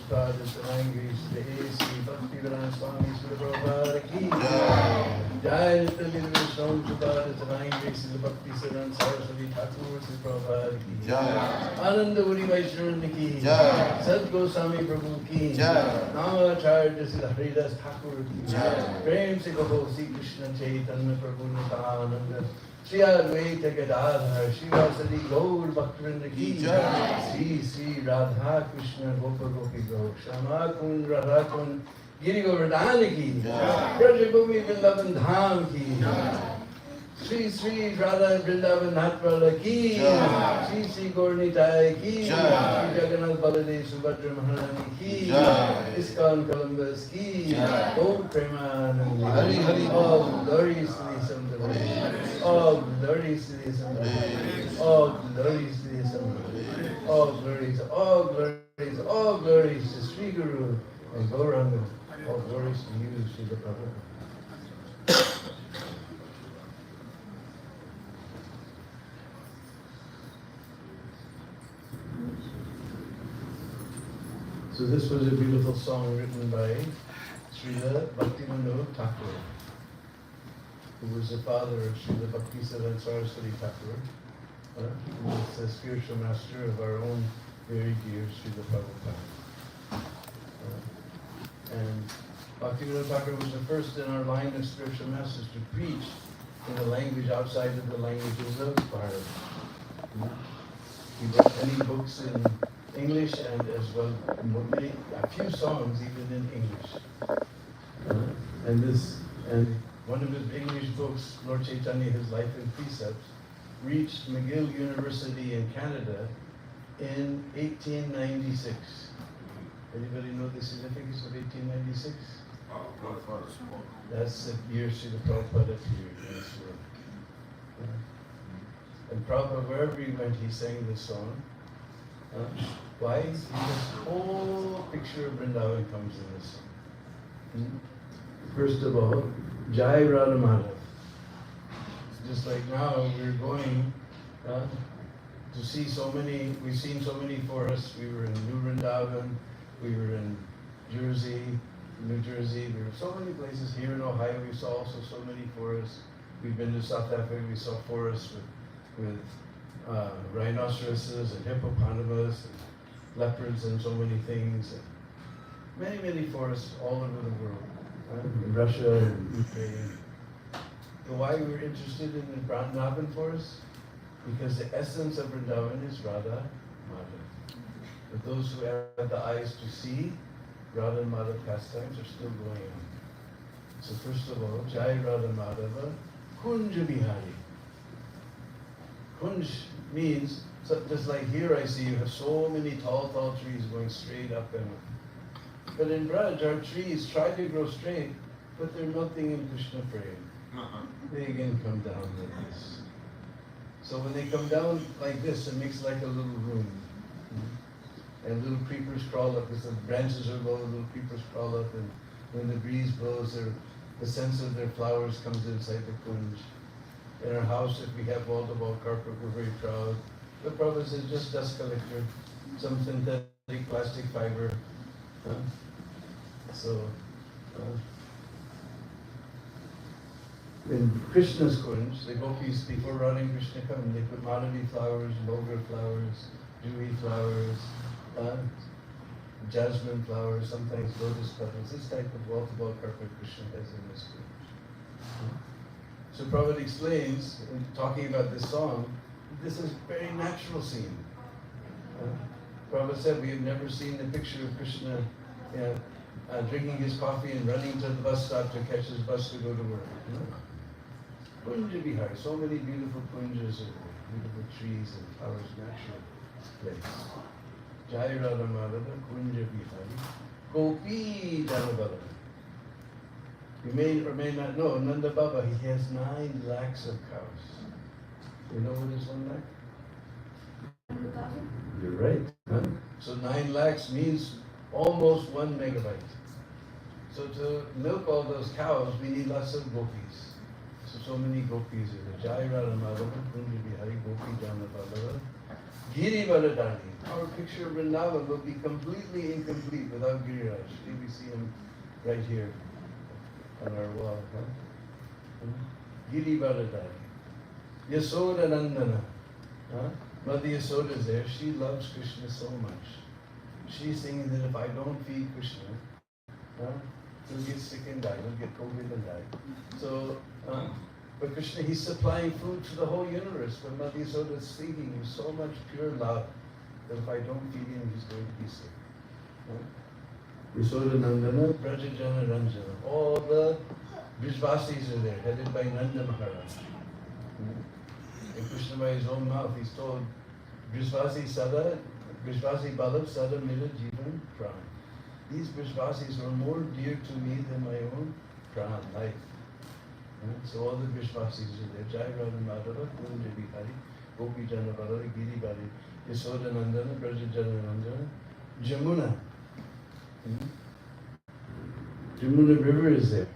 Prabhupada Sarangi Sri A.C. Bhaktivedanta Swami Sri Prabhupada Ki Jai Nitya Vishnu Prabhupada Sarangi Sri Bhakti Siddhanta Saraswati Thakur Sri Prabhupada Ki Ananda Uri Vaishnava Ki Sad Goswami Prabhu Ki Namacharya Sri Haridas Thakur Ki Prem Se Kaho Sri Krishna Chaitanya Prabhu Nityananda Shri Advaita Gadadhar, Shri Vasadi Gaur Bhaktivinoda Ki Shri Shri Radha Krishna Gopa Gopi Gaur Shama Kund Radha Kund Giri Govardhana Ki Braja Bhumi Vrindavan Dham Ki Shri Shri Radha Vrindavan Natwala Ki Shri Shri Gaurnitai Ki Shri Jagannath Baladev Subhadra Maharani Ki ISKCON Columbus Ki Gaur Premanand Hari Hari All glories to the Assembly. All glories to the Assembly. All glories to the Assembly. All glories, all glories, all glories to Sri Guru and Gauranga. All glories to you, Sri Prabhu. So this was a beautiful song written by Srila Bhaktivinoda Thakur, who was the father of Srila Bhaktisiddhanta Saraswati Thakur, who was the spiritual master of our own very dear Srila Prabhupada. And Bhaktivinoda Thakur was the first in our line of spiritual masters to preach in a language outside of the languages of Bharat. He wrote many books in English and as well a few songs even in English. And one of his English books, Lord Chaitanya, His Life and Precepts, reached McGill University in Canada in 1896. Anybody know the significance of 1896? That's the year Srila Prabhupada appeared. And Prabhupada, wherever he went, he sang this song. Why? Because the whole picture of Vrindavan comes in this song. First of all, Jai Radha Madhav. Just like now, we're going to see so many, we've seen so many forests. We were in New Vrindavan, we were in Jersey, New Jersey, we were so many places. Here in Ohio, we saw also so many forests. We've been to South Africa, we saw forests with rhinoceroses and hippopotamus and leopards and so many things. And many, many forests all over the world. In Russia and Ukraine. So why we're interested in the Vrindavan forest? Because the essence of Vrindavan is Radha Madhav. But those who have the eyes to see, Radha and Madhav pastimes are still going on. So first of all, Jai Radha Madhava, Kunja Bihari. Kunj means, so just like here I see you have so many tall, tall trees going straight up and up. But in Braj, our trees try to grow straight, but they're melting in Krishna frame. They again come down like this. So when they come down like this, it makes like a little room. And little creepers crawl up, because the branches are low, little creepers crawl up, and when the breeze blows, the sense of their flowers comes inside the kunj. In our house, if we have wall-to-wall carpet, we're very proud. The Prabhupada says just dust collector, some synthetic plastic fiber. In Krishna's kunj, the gopis, before Radha and Krishna come, they put Madhavi flowers, mogra flowers, dewy flowers, jasmine flowers, sometimes lotus petals. This type of wall-to-wall carpet Krishna has in his kunj. So Prabhupada explains, in talking about this song, this is a very natural scene. Prabhupada said, we have never seen the picture of Krishna drinking his coffee and running to the bus stop to catch his bus to go to work. Kunja Bihar, so many beautiful kunjas and beautiful trees and flowers, natural place. Jai Radha Madhava, Kunja Bihari, Gopi Dhanabala. You may or may not know, Nanda Baba, he has 9 lakhs of cows. You know what is 1 lakh? You're right. Huh? So 9 lakhs means almost 1 megabyte. So to milk all those cows, we need lots of gopis. So so many gopis are there. Jai Radha Madhava, Kunja Bihari, Gopi Jana Ballava, Giri Baladani. Our picture of Vrindavan will be completely incomplete without Giriraj. Here we see him right here on our wall. Huh? Giri Baladani. Yasoda Nandana. Huh? Mother Yasoda is there. She loves Krishna so much. She's thinking that if I don't feed Krishna, he'll get sick and die. He'll get COVID and die. So, but Krishna, he's supplying food to the whole universe. But Mother Yasoda is thinking with so much pure love that if I don't feed him, he's going to be sick. Yasoda Nandana, Brajajana Ranjana. All the Brajvasis are there, headed by Nanda Maharaj. And Krishna, by his own mouth, he's told, Brajvasi Sada, Brajvasi Balab Sada Mira Jivan Pran. These Brajvasis are more dear to me than my own pran, life. So all the Brajvasis are there. Jai Radha Madhava, Kunja Bihari, Gopi Jana Ballava, Giri Bali, Yasoda Nandana, Brajajana Nandana, Jamuna. Jamuna River is there.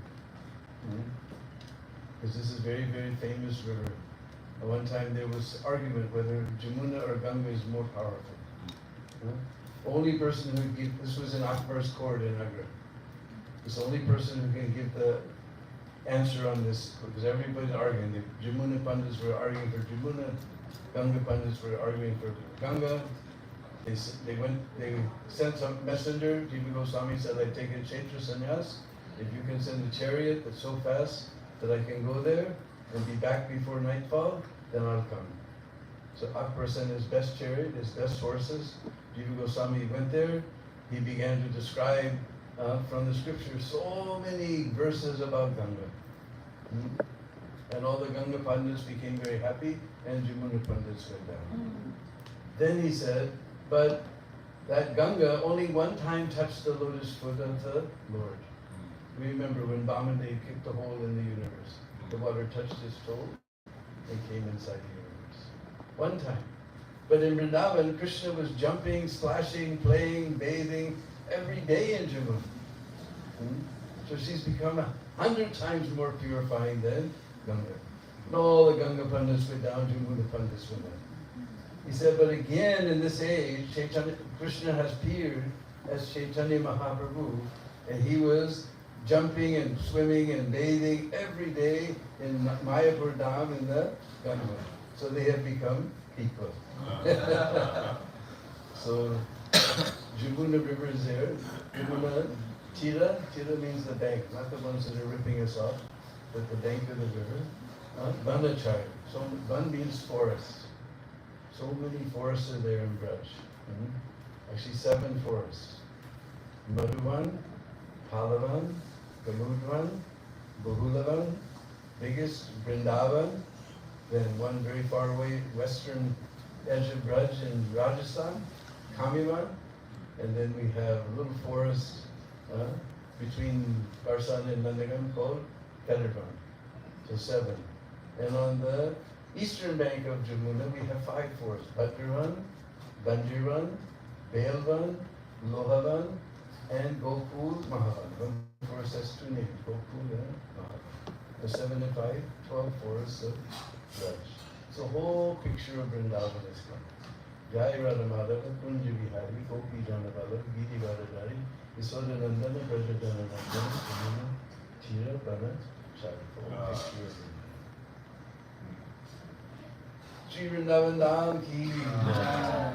Because this is a very, very famous river. At one time there was argument whether Jamuna or Ganga is more powerful. Only person who give, this was in Akbar's court in Agra. This only person who can give the answer on this, because everybody's arguing. The Jamuna Pandits were arguing for Jamuna, Ganga Pandits were arguing for Ganga. They sent some messenger. Jiva Goswami said, I take a Kshetra sannyas. If you can send a chariot that's so fast that I can go there and be back before nightfall, then I'll come. So Akbar sent his best chariot, his best horses. Jiva Goswami went there. He began to describe from the scriptures so many verses about Ganga. And all the Ganga Pandits became very happy, and Jamuna Pandits went down. Then he said, but that Ganga only one time touched the lotus foot of the Lord. We remember when Bamadev kicked a hole in the universe. The water touched his toe and came inside the universe. One time. But in Vrindavan, Krishna was jumping, splashing, playing, bathing every day in Jamuna. So she's become 100 times more purifying than Ganga. And all the Ganga Pandits went down, Jamuna Pandits went down. He said, but again in this age, Krishna has appeared as Chaitanya Mahaprabhu, and he was jumping and swimming and bathing every day in Mayapur Dham in the Ganga. So they have become equal. So Jamuna River is there. Jamuna Tira means the bank, not the ones that are ripping us off, but the bank of the river. Vanachar. So Van means forest. So many forests are there in Braj. Actually 7 forests. Madhuvan, Palavan, Gamudvan, Bahulavan, biggest Vrindavan, then one very far away western edge of Braj in Rajasthan, Kamivan, and then we have a little forest between Barsan and Nandagam called Kedarvan. So 7. And on the eastern bank of Jamuna, we have 5 forests: Bhadravan, Banjirvan, Bailvan, Lohavan, and Gokul Mahavan. One forest has 2 names, Gokul and Mahavan. The 7 and 5, 12 forests of Braj. So the whole picture of Vrindavan is come. Jai Radha Madhava, Kunja Bihari, Gopi Jana Ballava, Giri Baladari, Yasoda Nandana, Brajajana Nandana, Jamuna, Tira, Bana, Chari. The whole picture of Vrindavan. Shri Vrindavan Dham ki jai.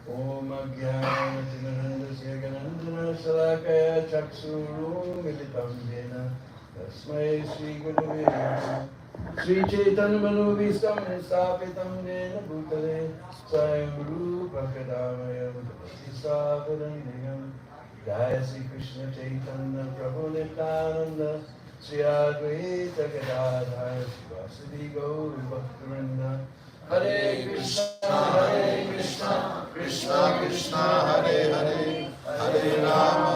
Om Agyan Tinarandasya Ganandana Salakaya Chakshuru Militam Jena Tasmai Shri Gurave Namaha. Shri Chaitanya Manu Vistam Stapitam Jena Bhutale Swayam Rupa Kadamaya Bhutavati Savaranyam. Jai Shri Krishna Chaitanya Prabhu Nityananda Shri Advaita Gadadhara Shivasadi Gaur Bhaktivinoda. Hare Krishna, Krishna Krishna, Hare Hare, Hare Rama,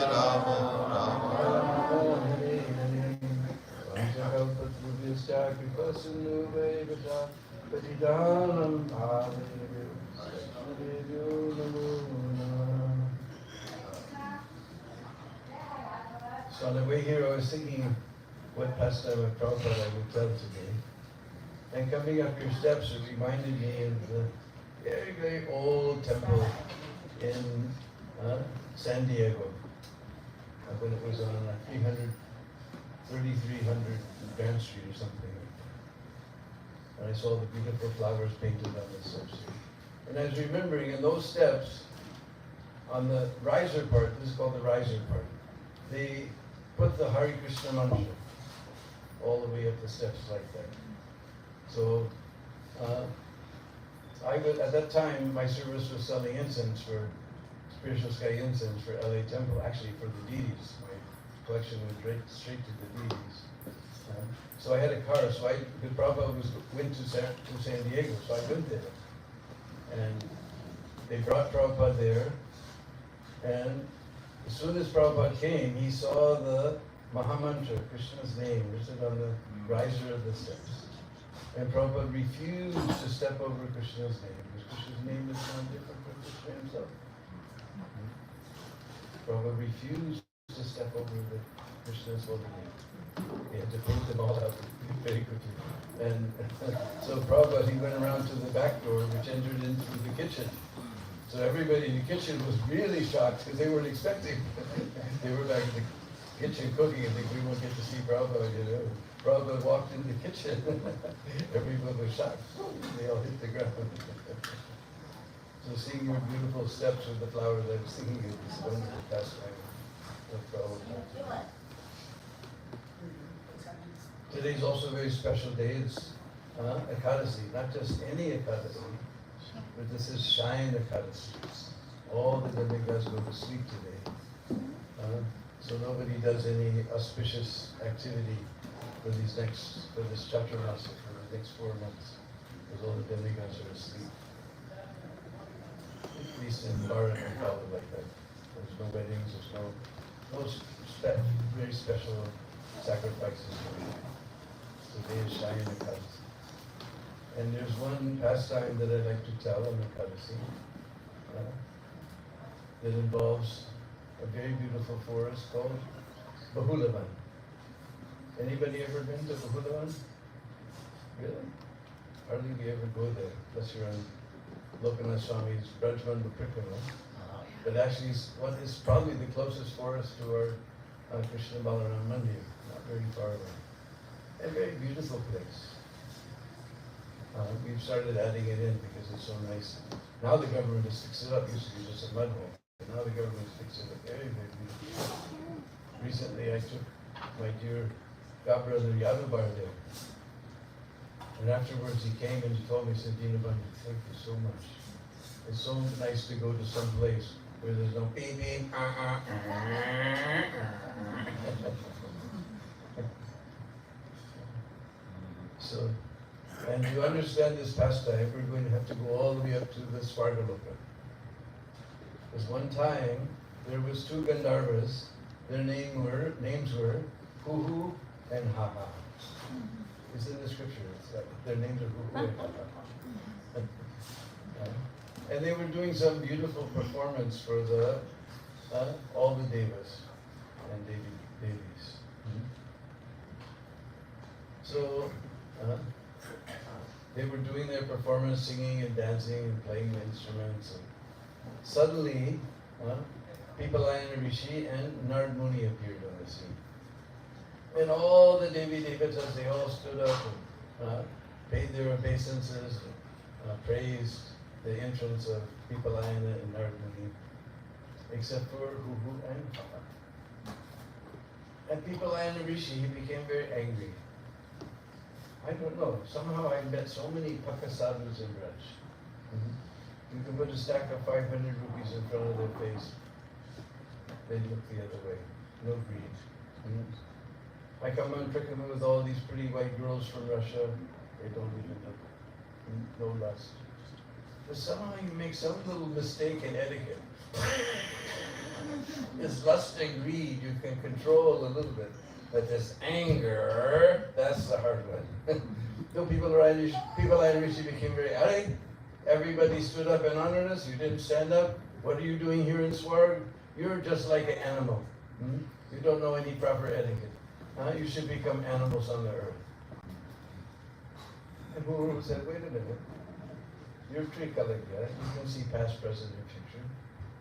Rama Rama, Hare Hare. Vanchakalpatrubhyascha kripasindhubhayavata patitanam pavanebhyo vaishnavebhyo namo namah. So on the way here I was thinking, what pastime of Prabhupada I would tell today. And coming up your steps, it reminded me of the very, very old temple in San Diego, when it was on 3300 Grand Street or something. And I saw the beautiful flowers painted on the steps. And I was remembering in those steps, on the riser part, this is called the riser part, they put the Hare Krishna mantra all the way up the steps like that. So I would, at that time, my service was selling incense for Spiritual Sky incense for LA Temple, actually for the deities. My collection went straight to the deities. So I had a car, so because Prabhupada went to San Diego, so I went there. And they brought Prabhupada there, and as soon as Prabhupada came, he saw the Mahamantra, Krishna's name, written on the riser of the steps. And Prabhupada refused to step over Krishna's name, because Krishna's name is not different from Krishna himself. Prabhupada refused to step over the Krishna's holy name. He had to paint them all out very quickly. And so Prabhupada, he went around to the back door, which entered into the kitchen. So everybody in the kitchen was really shocked, because they weren't expecting. They were back in the kitchen cooking, and we won't get to see Prabhupada, you know. Prabhupada walked in the kitchen. Everyone was shocked. They all hit the ground. So seeing your beautiful steps with the flowers, I was thinking of this wonderful pastime of Prabhupada. Today's also a very special day. It's Ekadasi, not just any Ekadasi, but this is Shine Ekadasi. All the demigods go to sleep today. So nobody does any auspicious activity for this Chaturmasa, for the next 4 months, because all the demigods are asleep. At least in Bharat, we call it like that. There's no weddings, there's no very special sacrifices. Today is Shine Ekadasi. And there's one pastime that I'd like to tell on Ekadasi that involves a very beautiful forest called Bahulavan. Anybody ever been to Bahulavan? Really? Hardly we ever go there, unless you're on Lokanath Swami's Brajmandu Prikrama. But actually, what is probably the closest forest to our Krishna Balaram Mandir, not very far away. A very beautiful place. We've started adding it in because it's so nice. Now the government has fixed it up. It used to be just a mud hole. But now the government has fixed it up very, very beautiful. Recently I took my dear godbrother Yadabar there. And afterwards he came and he told me, he said, Deenabandu, thank you so much. It's so nice to go to some place where there's no beep beep, So, and to understand this pastime, we're going to have to go all the way up to the Svargaloka. Because one time, there was 2 Gandharvas, their names were Huhu and Haha. It's in the scripture, it's like their names are Huhu and Haha. And they were doing some beautiful performance for the all the devas and devis. So, they were doing their performance, singing and dancing and playing the instruments. And suddenly, Pipalayana Rishi and Nard Muni appeared on the scene. And all the Devi Devatas, they all stood up and paid their obeisances, praised the entrance of Pipalayana and Nard Muni, except for Huhu and Haha. And Pipalayana Rishi, he became very angry. I don't know. Somehow I met so many Paka sadhus in Braj. You can put a stack of 500 rupees in front of their face. They look the other way. No greed. I come on Trikhama with all these pretty white girls from Russia. They don't even look. No lust. But somehow you make some little mistake in etiquette. This lust and greed you can control a little bit. But this anger, that's the hard one. So people in Rishi became very angry. Everybody stood up and honored us. You didn't stand up. What are you doing here in Swarg? You're just like an animal. You don't know any proper etiquette. You should become animals on the earth. And Guru said, wait a minute. You're Trikaligya. You can see past, present, and future.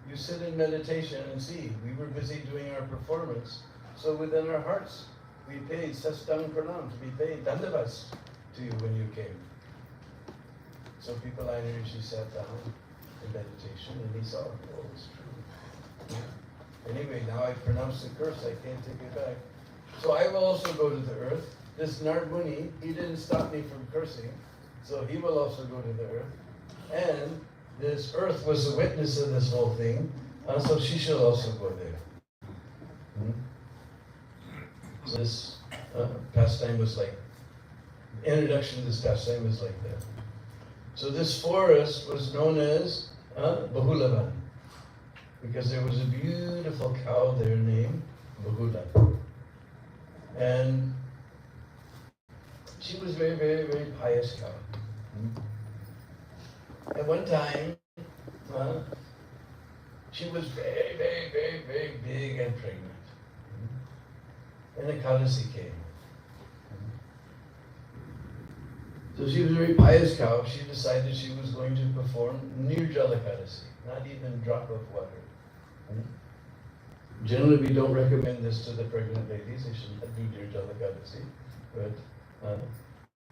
You sit in meditation and see. We were busy doing our performance. So within our hearts, we paid Sastang Pranam, to be paid Dandavas to you when you came. So people I knew, she sat down in meditation and he saw, oh, it's true. Anyway, now I pronounced the curse, I can't take it back. So I will also go to the earth. This Nard Muni, he didn't stop me from cursing, so he will also go to the earth. And this earth was the witness of this whole thing, so she shall also go there. So this pastime was like, introduction to this pastime was like that. So this forest was known as Bahulavan, because there was a beautiful cow there named Bahula. And she was very, very, very pious cow. At one time, she was very, very, very, very big and pregnant. And a Kadasi came. So she was a very pious cow. She decided she was going to perform Nirjala Kadasi, not even a drop of water. Generally, we don't recommend this to the pregnant ladies. They should not do Nirjala Kadasi. But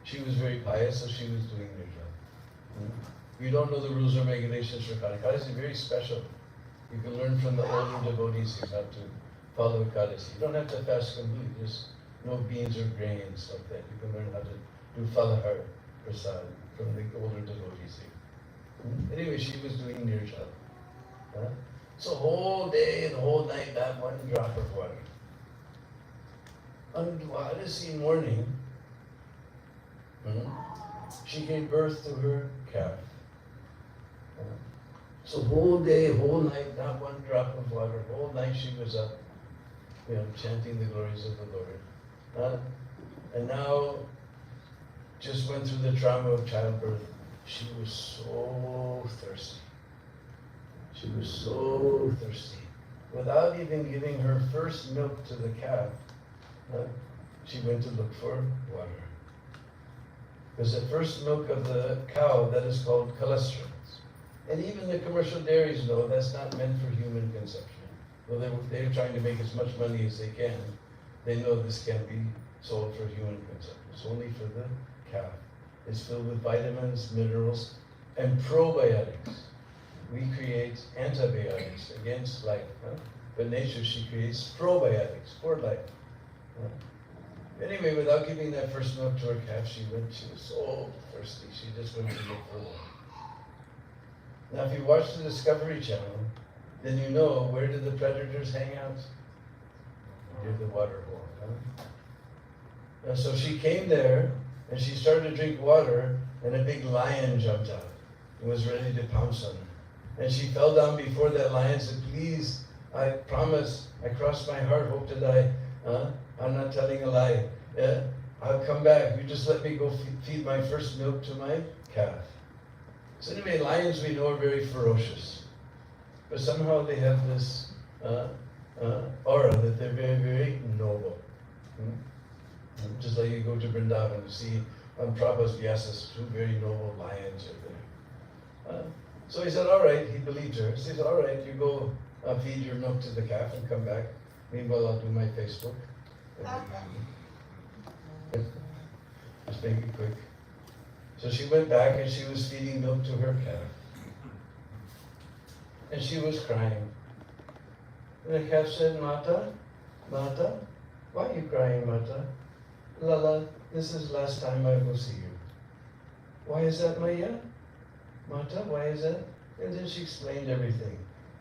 she was very pious, so she was doing Nirjala. You don't know the rules or regulations for Kadasi. Kadasi is very special. You can learn from the older devotees how to follow Kadasi. You don't have to fast completely, just no beans or grains like that. You can learn how to do Falahar Prasad from the older devotees here. Anyway, she was doing Nirjala. So the whole day and the whole night, not one drop of water. On Dwadasi morning, she gave birth to her calf. So whole day, whole night, not one drop of water. Whole night she was up, chanting the glories of the Lord. And now, just went through the trauma of childbirth. She was so thirsty. She was so thirsty. Without even giving her first milk to the calf, she went to look for water. Because the first milk of the cow, that is called cholesterol. And even the commercial dairies know that's not meant for human consumption. Well, they're trying to make as much money as they can. They know this can't be sold for human consumption. It's only for the calf. It's filled with vitamins, minerals, and probiotics. We create antibiotics against life. But nature, she creates probiotics for life. Anyway, without giving that first milk to her calf, she was so thirsty. She just went to look for water. Now, if you watch the Discovery Channel, then you know where do the predators hang out? Near the water hole. And so she came there, and she started to drink water, and a big lion jumped out and was ready to pounce on her. And she fell down before that lion and said, please, I promise, I cross my heart, hope to die. I'm not telling a lie. I'll come back. You just let me go feed my first milk to my calf. So anyway, lions we know are very ferocious. But somehow they have this aura that they're very, very noble. Just like you go to Vrindavan and see on Prabhu's Vyasas, two very noble lions are there. So he said, all right, he believed her. So he said, all right, you go feed your milk to the calf and come back. Meanwhile, I'll do my Facebook. Just make it quick. So she went back and she was feeding milk to her calf. And she was crying. And the calf said, Mata, Mata, why are you crying, Mata? Lala, this is the last time I will see you. Why is that, Maya? Mata, why is that? And then she explained everything.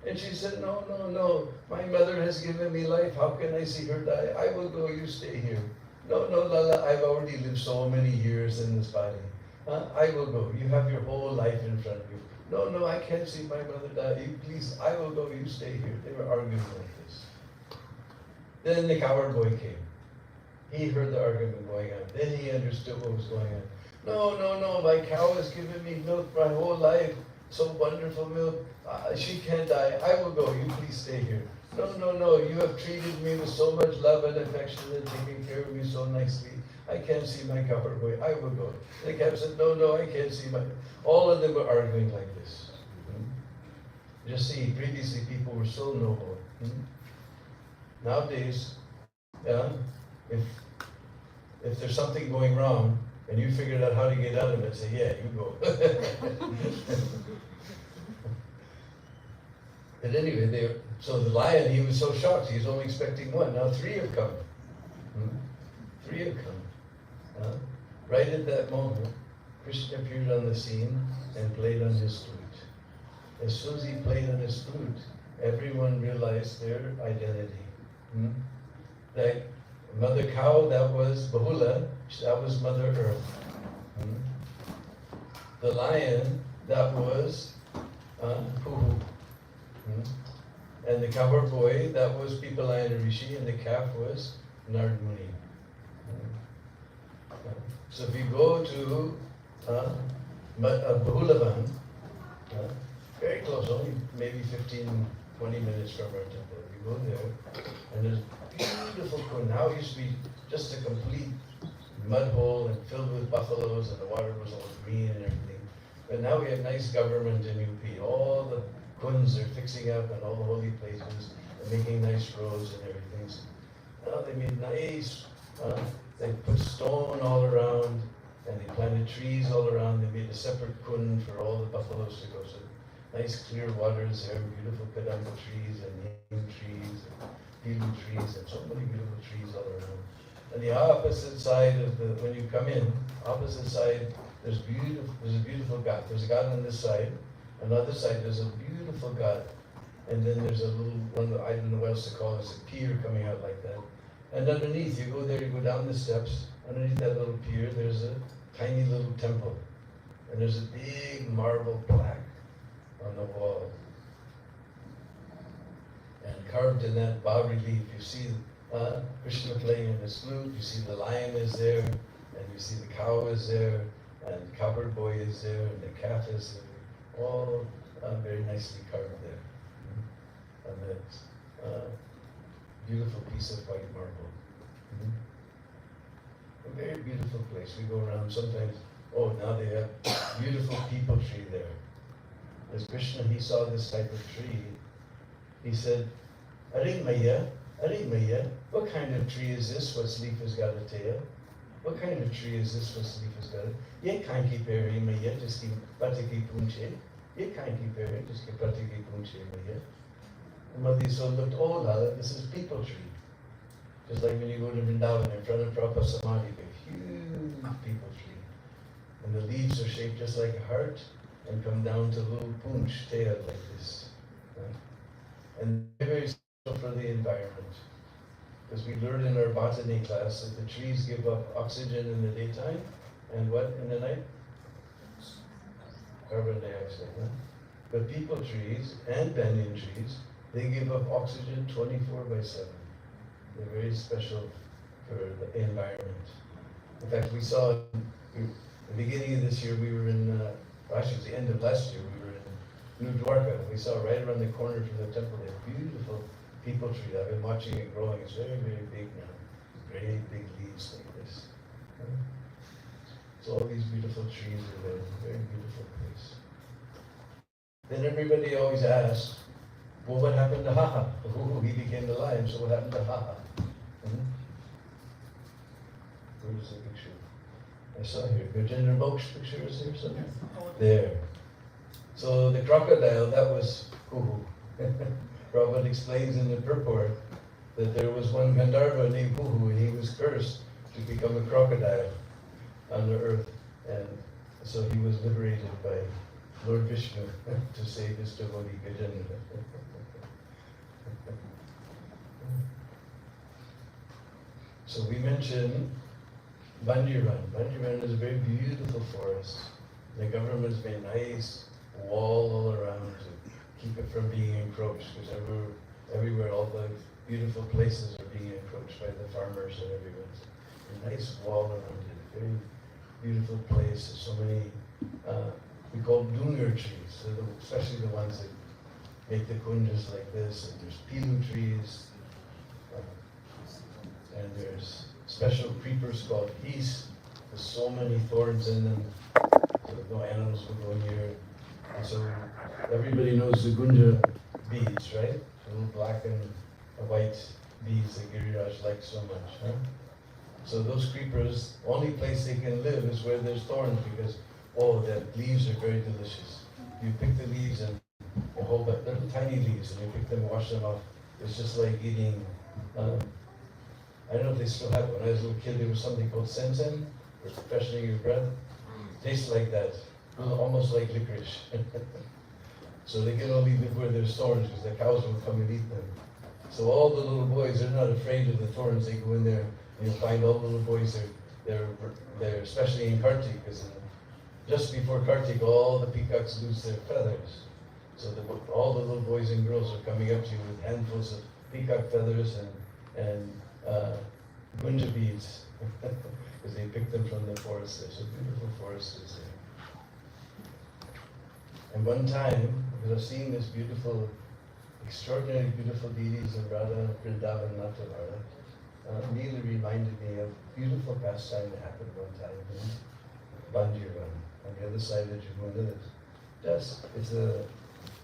And she said, no, no, no, my mother has given me life. How can I see her die? I will go, you stay here. No, no, Lala, I've already lived so many years in this body. I will go. You have your whole life in front of you. No, no, I can't see my mother die. You, please, I will go, you stay here. They were arguing like this. Then the coward boy came. He heard the argument going on. Then he understood what was going on. No, no, no, my cow has given me milk my whole life. So wonderful milk. She can't die. I will go. You please stay here. No, you have treated me with so much love and affection and taken care of me so nicely. I can't see my copper boy. I will go. The cat said, no, I can't see my... All of them were arguing like this. Just see, previously people were so noble. Nowadays, if there's something going wrong, and you figured out how to get out of it, say, yeah, you go. But anyway, so the lion, he was so shocked. He was only expecting one. Now 3 have come. 3 have come. Right at that moment, Krishna appeared on the scene and played on his flute. As soon as he played on his flute, everyone realized their identity. That Mother Cow, that was Bahula, that was Mother Earth. The lion, that was Puhu. And the cowherd boy, that was Pipalayana Rishi, and the calf was Narad Muni. So if you go to Bahulavan, very close, only maybe 15, 20 minutes from our temple. You go there, and there's beautiful Kund. Now it used to be just a complete mud hole and filled with buffaloes, and the water was all green and everything. But now we have nice government in UP. All the kunds are fixing up, and all the holy places, and making nice roads and everything. So now they made nice, they put stone all around, and they planted trees all around. They made a separate kund for all the buffaloes to go. So nice clear waters there, beautiful kadamba trees and neem trees and pilu trees and so many beautiful trees all around. And the opposite side of when you come in, opposite side, there's a beautiful ghat. There's a ghat on this side. On the other side, there's a beautiful ghat. And then there's a little one, I don't know what else to call it, it's a pier coming out like that. And underneath, you go there, you go down the steps, underneath that little pier, there's a tiny little temple. And there's a big marble plaque on the wall. And carved in that bas relief, you see Krishna playing in his flute, you see the lion is there, and you see the cow is there, and the cowherd boy is there, and the calf is there, all very nicely carved there. And that beautiful piece of white marble. A very beautiful place. We go around sometimes, now they have beautiful peepal tree there. As Krishna, he saw this type of tree, he said, Are Maya, what kind of tree is this? What's leaf has got a tail? What kind of tree is this? What's leaf has got a tail? Ye can't keep Ari Maya, just keep Patiki Punche. Ye can't keep Ari, just keep Patiki Punche Maya. And Mother so looked, Lala, this is peepal tree. Just like when you go to Vrindavan in front of Prabhupada Samadhi, a huge peepal tree. And the leaves are shaped just like a heart and come down to a little punch tail like this. And very special for the environment. Because we learned in our botany class that the trees give up oxygen in the daytime and what in the night? Carbon dioxide. But peepal trees and banyan trees, they give up oxygen 24/7. They're very special for the environment. In fact, we saw in the beginning of this year, we were in, actually it was the end of last year, we were in New Dwarka. We saw right around the corner from the temple, a beautiful peepal tree. I've been watching it growing. It's very, very big now. Very big leaves like this. So all these beautiful trees are there. Very beautiful place. Then everybody always asks, well, what happened to Haha? He became the lion, so what happened to Haha? Where's the picture? I saw here. Gajendra Moksha picture is there somewhere? There. So the crocodile, that was Kuhu. Prabhupada explains in the purport that there was one Gandharva named Kuhu, and he was cursed to become a crocodile on the earth. And so he was liberated by Lord Vishnu to save his devotee Gajendra. So we mentioned Bandiran. Bandiran is a very beautiful forest. The government's made a nice wall all around to keep it from being encroached, because everywhere all the beautiful places are being encroached by the farmers and everyone. A nice wall around it, a very beautiful place. There's so many, we call dungar trees, so especially the ones that make the kunjas like this, and there's pilu trees, and there's special creepers called heaths. There's so many thorns in them, so that no animals will go near. And so everybody knows the gunja beads, right? The little black and white beads that Giriraj likes so much. Huh? So those creepers, only place they can live is where there's thorns, because the leaves are very delicious. You pick the leaves and a whole bunch, little tiny leaves, and you pick them, wash them off. It's just like eating. I don't know if they still have it. When I was a little kid, there was something called sensen, for freshening your breath. Tastes like that, almost like licorice. So they can only live where there's thorns, because the cows will come and eat them. So all the little boys, they're not afraid of the thorns. They go in there, and you'll find all the little boys. They're especially in Kartik, because just before Kartik, all the peacocks lose their feathers. So all the little boys and girls are coming up to you with handfuls of peacock feathers and gunja beads, because they picked them from the forest. There's a beautiful forest is there. And one time, because I've seen this beautiful, extraordinarily beautiful deities of Radha, Vrindavan, Natavara, immediately reminded me of a beautiful pastime that happened one time in Bandiran, on the other side of Jamuna.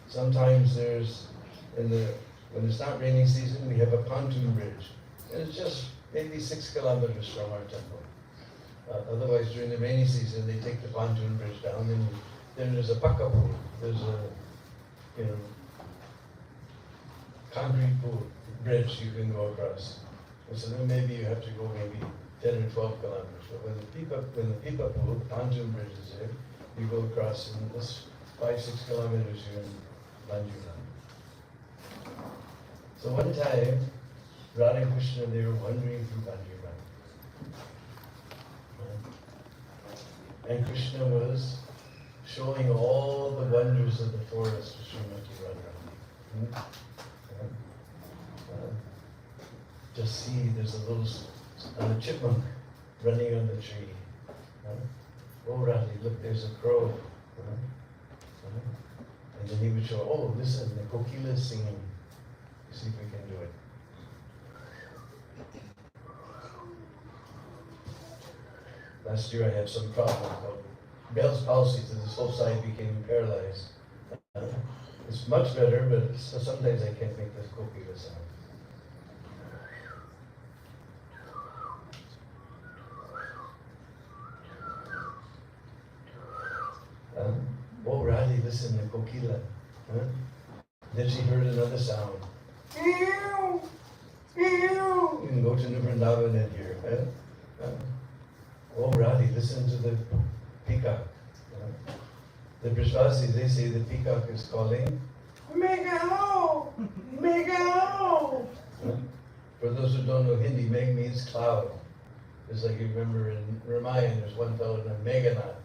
Sometimes there's, when it's not raining season, we have a pontoon bridge. And it's just maybe 6 kilometers from our temple. Otherwise, during the rainy season, they take the pontoon bridge down, and then there's a pakapu. There's a, concrete bridge you can go across. And so then maybe you have to go maybe 10 or 12 kilometers. But when the pipapu, the pontoon bridge is there, you go across, and this 5-6 kilometers you're in Bandiran. So one time, Radha and Krishna, they were wandering through Bandiran. And Krishna was showing all the wonders of the forest to Srimati Radharani. Just see, there's a little chipmunk running on the tree. Oh, Radhi, look, there's a crow. And then he would show, oh, listen, the kokila is singing. See if we can do it. Last year I had some problem called Bell's palsy, so this whole side became paralyzed. It's much better, but sometimes I can't make this kokila sound. Oh, Radhi, listen, the kokila. Then she heard another sound. You can go to Vrindavan and hear. Oh, Radhi, listen to the peacock. The Brajvasis, they say the peacock is calling, Megao! Megao! For those who don't know Hindi, Meg means cloud. It's like you remember in Ramayana, there's one fellow named Meghanath.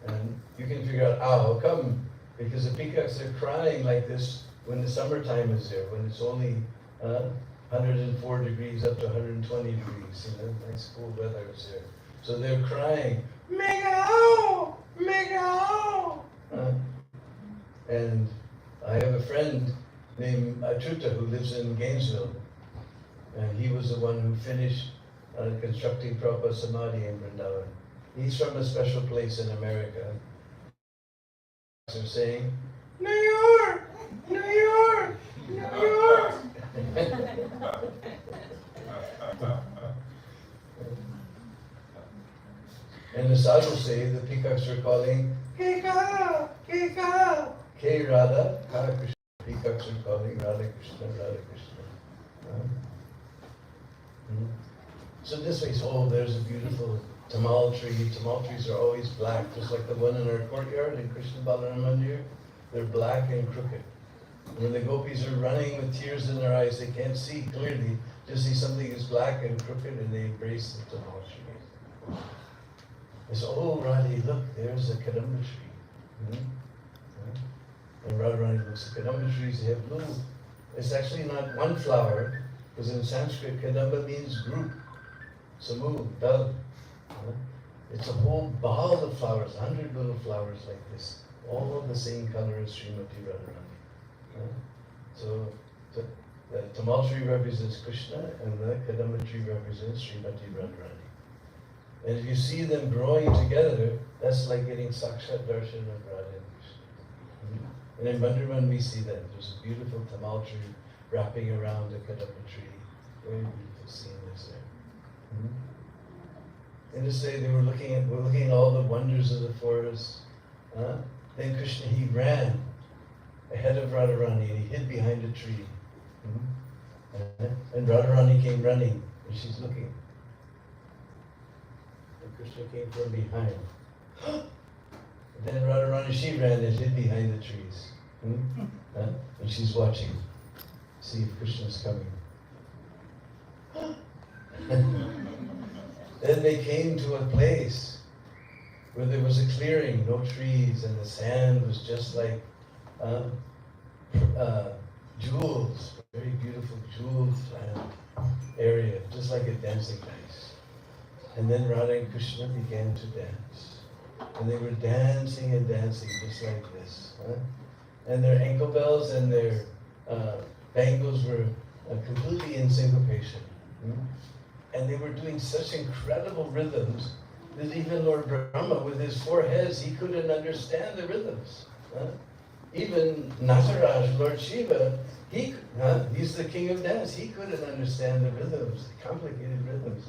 And you can figure out, how come? Because the peacocks are crying like this when the summertime is there, when it's only 104 degrees up to 120 degrees, nice cool weather is there. So they're crying, Megao! Megao! And I have a friend named Achuta who lives in Gainesville, and he was the one who finished constructing Prabhupada Samadhi in Vrindavan. He's from a special place in America. They're saying, New York! New York! New York! And the sadhus say the peacocks are calling, Keka! Keka! K Radha, Ka Krishna. Peacocks are calling Radha Krishna, Radha Krishna. So this way, there's a beautiful tamal tree. Tamal trees are always black, just like the one in our courtyard in Krishna Balaram Mandir. They're black and crooked. And when the gopis are running with tears in their eyes, they can't see clearly, just see something is black and crooked, and they embrace the tamal tree. They say, oh, Radhi, look, there's a kadamba tree. And Radharani looks at kadamba trees, they have little, it's actually not one flower, because in Sanskrit, kadamba means group. Samud, dal. It's a whole ball of flowers, 100 little flowers like this, all of the same color as Srimati Radharani. So the tamal tree represents Krishna and the kadamba tree represents Srimati Radharani. And if you see them growing together, that's like getting Sakshat Darshan of Radha and Krishna. And in Bandharban we see that. There's a beautiful tamal tree wrapping around the kadamba tree. Very beautiful scene is there. And to say they were looking at all the wonders of the forest. Then Krishna, he ran ahead of Radharani and he hid behind a tree. And Radharani came running and she's looking. And Krishna came from behind. And then Radharani, she ran and hid behind the trees. And she's watching. See if Krishna's coming. Then they came to a place where there was a clearing, no trees, and the sand was just like jewels, very beautiful jeweled area, just like a dancing place. And then Radha and Krishna began to dance. And they were dancing and dancing just like this. And their ankle bells and their bangles were completely in syncopation. And they were doing such incredible rhythms that even Lord Brahma, with his 4 heads, he couldn't understand the rhythms. Even Nataraj, Lord Shiva, he's the king of dance. He couldn't understand the rhythms, the complicated rhythms.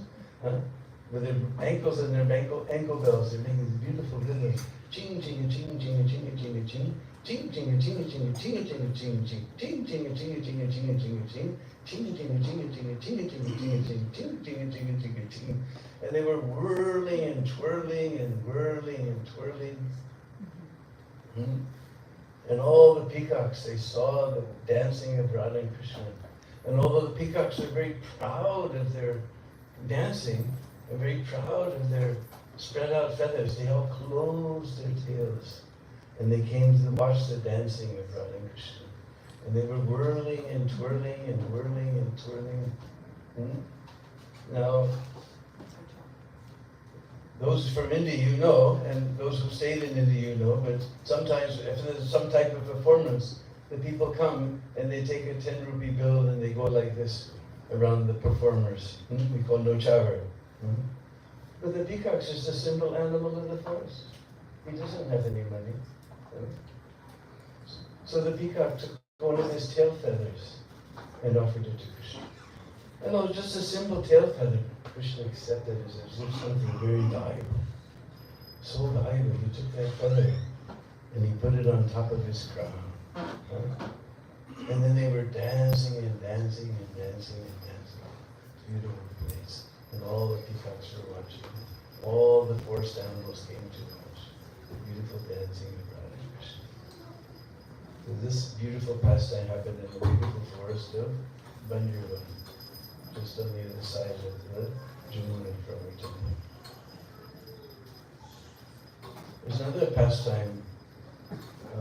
With their ankles and their ankle bells, they're making these beautiful rhythms. Ching, ching, ching, ching, ching, ching, ching. Ching, ching, ching, ching, ching, ching, ching, ching. Ching, ching, ching, ching, ching, ching, ching. Ching, ching, ching, ching, ching, ching, ching, ching. Ching, ching, ching, ching, ching. And they were whirling and twirling and whirling and twirling. And all the peacocks, they saw the dancing of Radha and Krishna. And although the peacocks are very proud of their dancing, and very proud of their spread out feathers, they all closed their tails. And they came to watch the dancing of Radha and Krishna. And they were whirling and twirling and whirling and twirling. Now, those from India you know, and those who stayed in India you know, but sometimes if there's some type of performance, the people come and they take a 10 rupee bill and they go like this around the performers. We call no chavar. But the peacock's just a simple animal of the forest. He doesn't have any money. So the peacock took one of his tail feathers and offered it to Krishna. And it was just a simple tail feather. Krishna accepted it as something very valuable. So valuable, he took that feather and he put it on top of his crown. And then they were dancing and dancing and dancing and dancing. Beautiful place. And all the peacocks were watching. All the forest animals came to watch the beautiful dancing of Radha and Krishna. So this beautiful pastime happened in the beautiful forest of Bandharban, just on the other side of the Jamuna from Italy. There's another pastime. I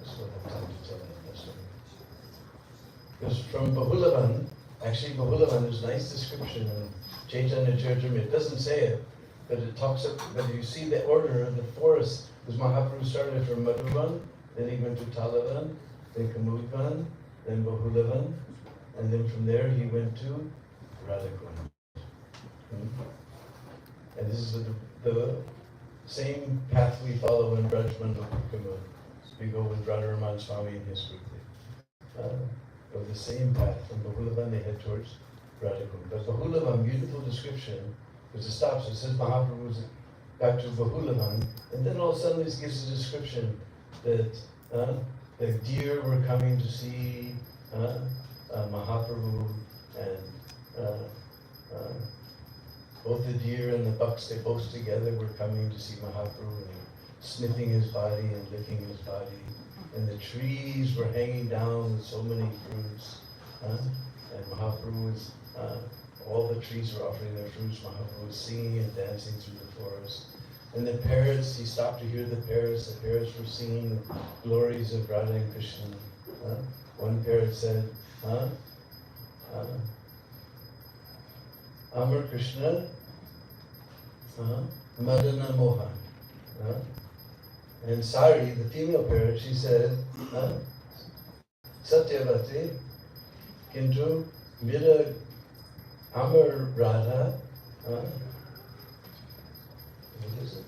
just don't have time to tell that pastime. Because from Bahulavan, actually Bahulavan, there's a nice description in Chaitanya Charitamrita. It doesn't say it, but it talks about, but you see the order of the forest. Because Mahaprabhu started from Madhuvan, then he went to Talavan, then Kamudvan, then Bahulavan, and then from there he went to Radhakund. And this is the same path we follow in Brajmandal Kamud. We go with Radharaman Swami and his group. Go the same path. From Bahulavan they head towards Radhakund. But Bahulavan, beautiful description, because it stops. It says Mahaprabhu's back to Bahulavan, and then all of a sudden this gives a description that the deer were coming to see Mahaprabhu, and both the deer and the bucks, they both together were coming to see Mahaprabhu, and they were sniffing his body and licking his body, and the trees were hanging down with so many fruits, and Mahaprabhu was, all the trees were offering their fruits. Mahaprabhu was singing and dancing through the forest. And the parrots, he stopped to hear the parrots. The parrots were singing the glories of Radha and Krishna. One parrot said, Amar Krishna, Madana Mohan. And Sari, the female parrot, she said, Satyavati, Kintu, Mira Amar Radha, what is it?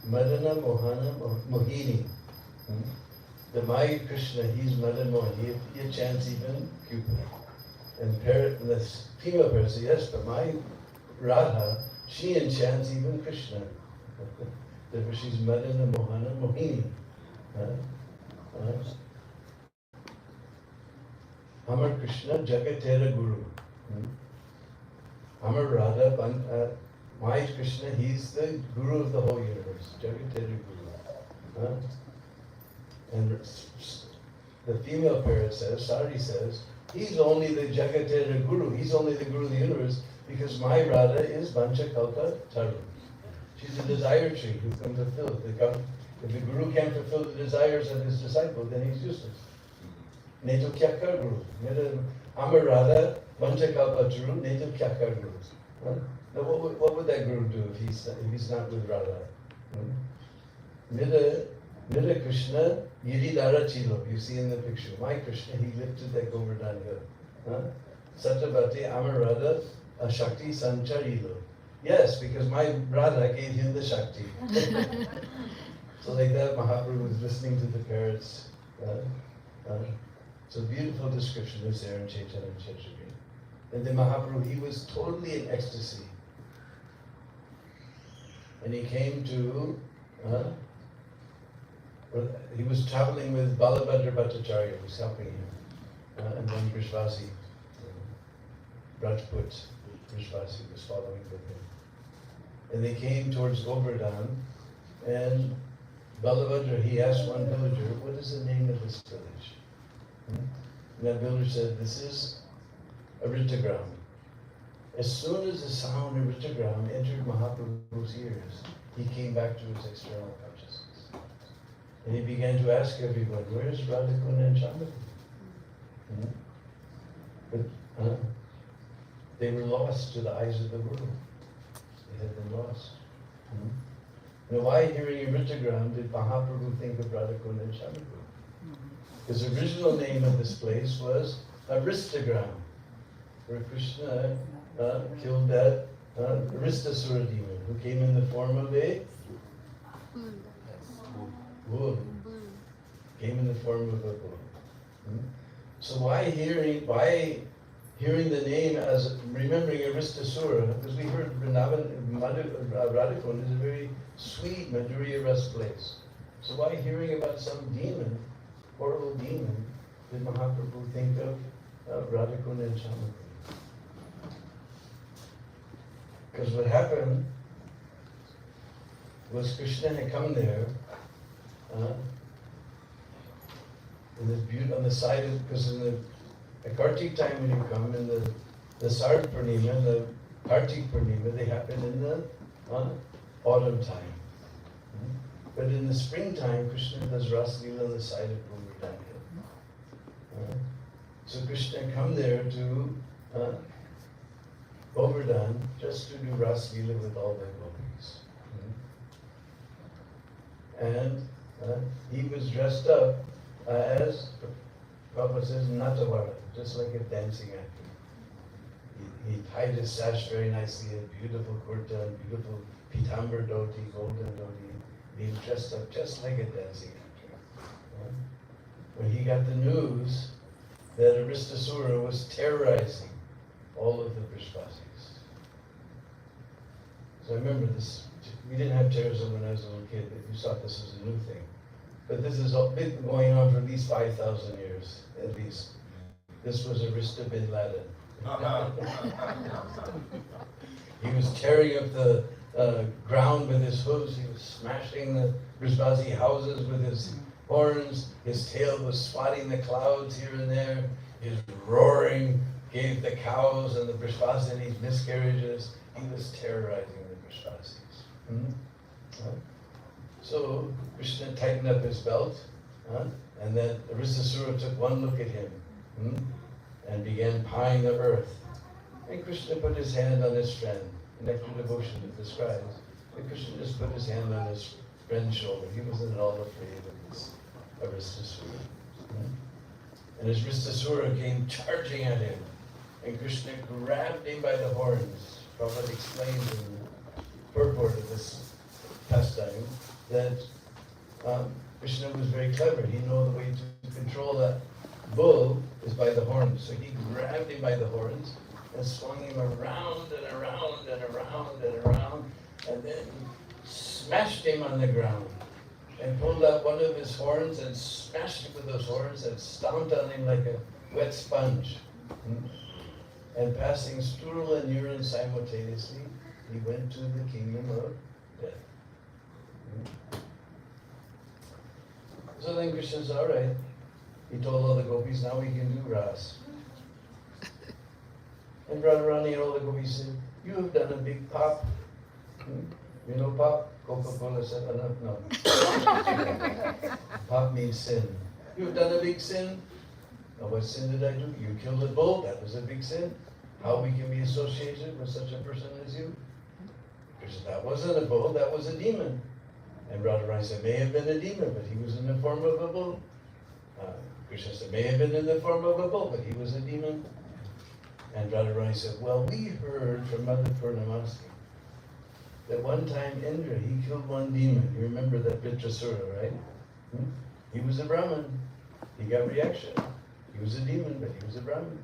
Madana Mohana Mohini. The my Krishna, he's Madan Mohan, he chants even Cupid. And the female parrot said, yes, but my Radha, she enchants even Krishna. Therefore she's Madana Mohana Mohini. Amar Krishna Jagatera Guru. Amar Radha, my Krishna, he's the Guru of the whole universe. Jagatera Guru. And the female parrot says, Sari says, he's only the Jagatera Guru, he's only the Guru of the universe because my Radha is Vancha Kalpa Taru. She's a desire tree who can fulfill. If the Guru can't fulfill the desires of his disciple, then he's useless. Neto Kyakar Guru. Amar Radha, Vancha Kalpa Taru, Neto Kyakar Guru. Now what would that Guru do if he's not with Radha? Mira Krishna, Yiridara Chilo. You see in the picture. My Krishna, he lifted that Govardhan hill. Satyavati, Amar Radha, Shakti Sancharilo. Yes, because my Radha gave him the Shakti. So like that, Mahaprabhu was listening to the parrots. So beautiful description is there in Chaitanya Charitamrita. And then Mahaprabhu, he was totally in ecstasy. And he came to, he was traveling with Balabhadra Bhattacharya, who was helping him. And then Brishvasi, Rajput, Brishvasi was following with him. And they came towards Govardhan, and Balabhadra, he asked one villager, what is the name of this village? And that villager said, this is Aritagram. As soon as the sound of Aritagram entered Mahaprabhu's ears, he came back to his external consciousness. And he began to ask everyone, where is Radhakunda and Chandra? But they were lost to the eyes of the world. They had been lost. Now why hearing Aritagram did Mahaprabhu think of Radhakunda and Chandra? His original name of this place was Aristagram, where Krishna killed that Aristasura demon who came in the form of a bull. Came in the form of a bull. So why hearing the name as remembering Aristasura? Because we heard Radhakunda is a very sweet Madhurya Ras place. So why hearing about some demon, horrible demon, did Mahaprabhu think of Radhakunda and Chandra? Because what happened was Krishna had come there in this on the side of, because in the Kartik time when you come, in the Sard Purnima, the Kartik Purnima, they happen in the autumn time. But in the springtime, Krishna does Ras Leela on the side of Govardhan Hill. So Krishna come there to Govardhan just to do Ras Leela with all the gopis. And he was dressed up as, Prabhupada says, Natavara, just like a dancing actor. He tied his sash very nicely, a beautiful kurta, beautiful pitambar dhoti, golden dhoti. He was dressed up just like a dancing actor. When he got the news that Aristasura was terrorizing all of the Brishvasis. So I remember this, we didn't have terrorism when I was a little kid, but you thought this was a new thing. But this has been going on for at least 5,000 years, at least. This was Arista bin Laden. He was tearing up the ground with his hooves. He was smashing the Brishvasi houses with his horns. His tail was swatting the clouds here and there. His roaring gave the cows and the Brishvasinis miscarriages. He was terrorizing the Brishvasis. So Krishna tightened up his belt, and then Aristasura took one look at him and began pawing the earth. And Krishna put his hand on his friend. Nectar Devotion it describes that Krishna just put his hand on his friend's shoulder. He wasn't at all afraid of this Aristasura. And as Ristasura came charging at him, and Krishna grabbed him by the horns. Prabhupada explained in the purport of this pastime that Krishna was very clever. He knew the way to control that bull is by the horns. So he grabbed him by the horns and swung him around and around and around and around, and then smashed him on the ground and pulled out one of his horns and smashed it with those horns and stomped on him like a wet sponge. And passing stool and urine simultaneously, he went to the kingdom of death. So then Krishna said, all right. He told all the gopis, now we can do Ras. And Radharani and all the gopis said, you have done a big pop. You know pop? Coca-Cola 7-Up? No. Pop means sin. You have done a big sin. Now what sin did I do? You killed a bull. That was a big sin. How we can be associated with such a person as you? Krishna said, that wasn't a bull, that was a demon. And Radharani said, may have been a demon, but he was in the form of a bull. Krishna said, may have been in the form of a bull, but he was a demon. And Radharani said, well, we heard from Mother Purnamasti that one time Indra, he killed one demon. You remember that Vitrasura, right? He was a Brahmin. He got reaction. He was a demon, but he was a Brahmin.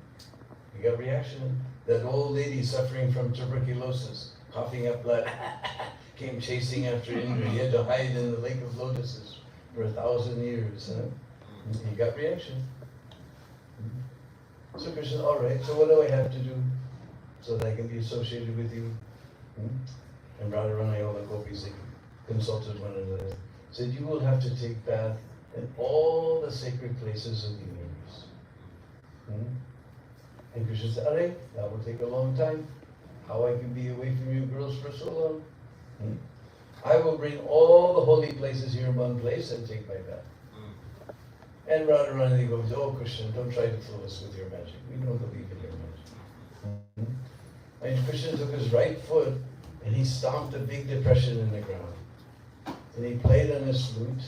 He got reaction. That old lady suffering from tuberculosis, coughing up blood, came chasing after Indra. He had to hide in the lake of lotuses for 1,000 years. He got reaction. So Krishna said, all right, so what do I have to do so that I can be associated with you? And Radharani, all the gopis, they consulted one another. Said, you will have to take bath in all the sacred places of the universe. And Krishna said, all right, that will take a long time. How I can be away from you girls for so long? I will bring all the holy places here in one place and take my bath. And Radharani goes, oh Krishna, don't try to fool us with your magic. We don't believe in your magic. And Krishna took his right foot and he stomped a big depression in the ground. And he played on his flute.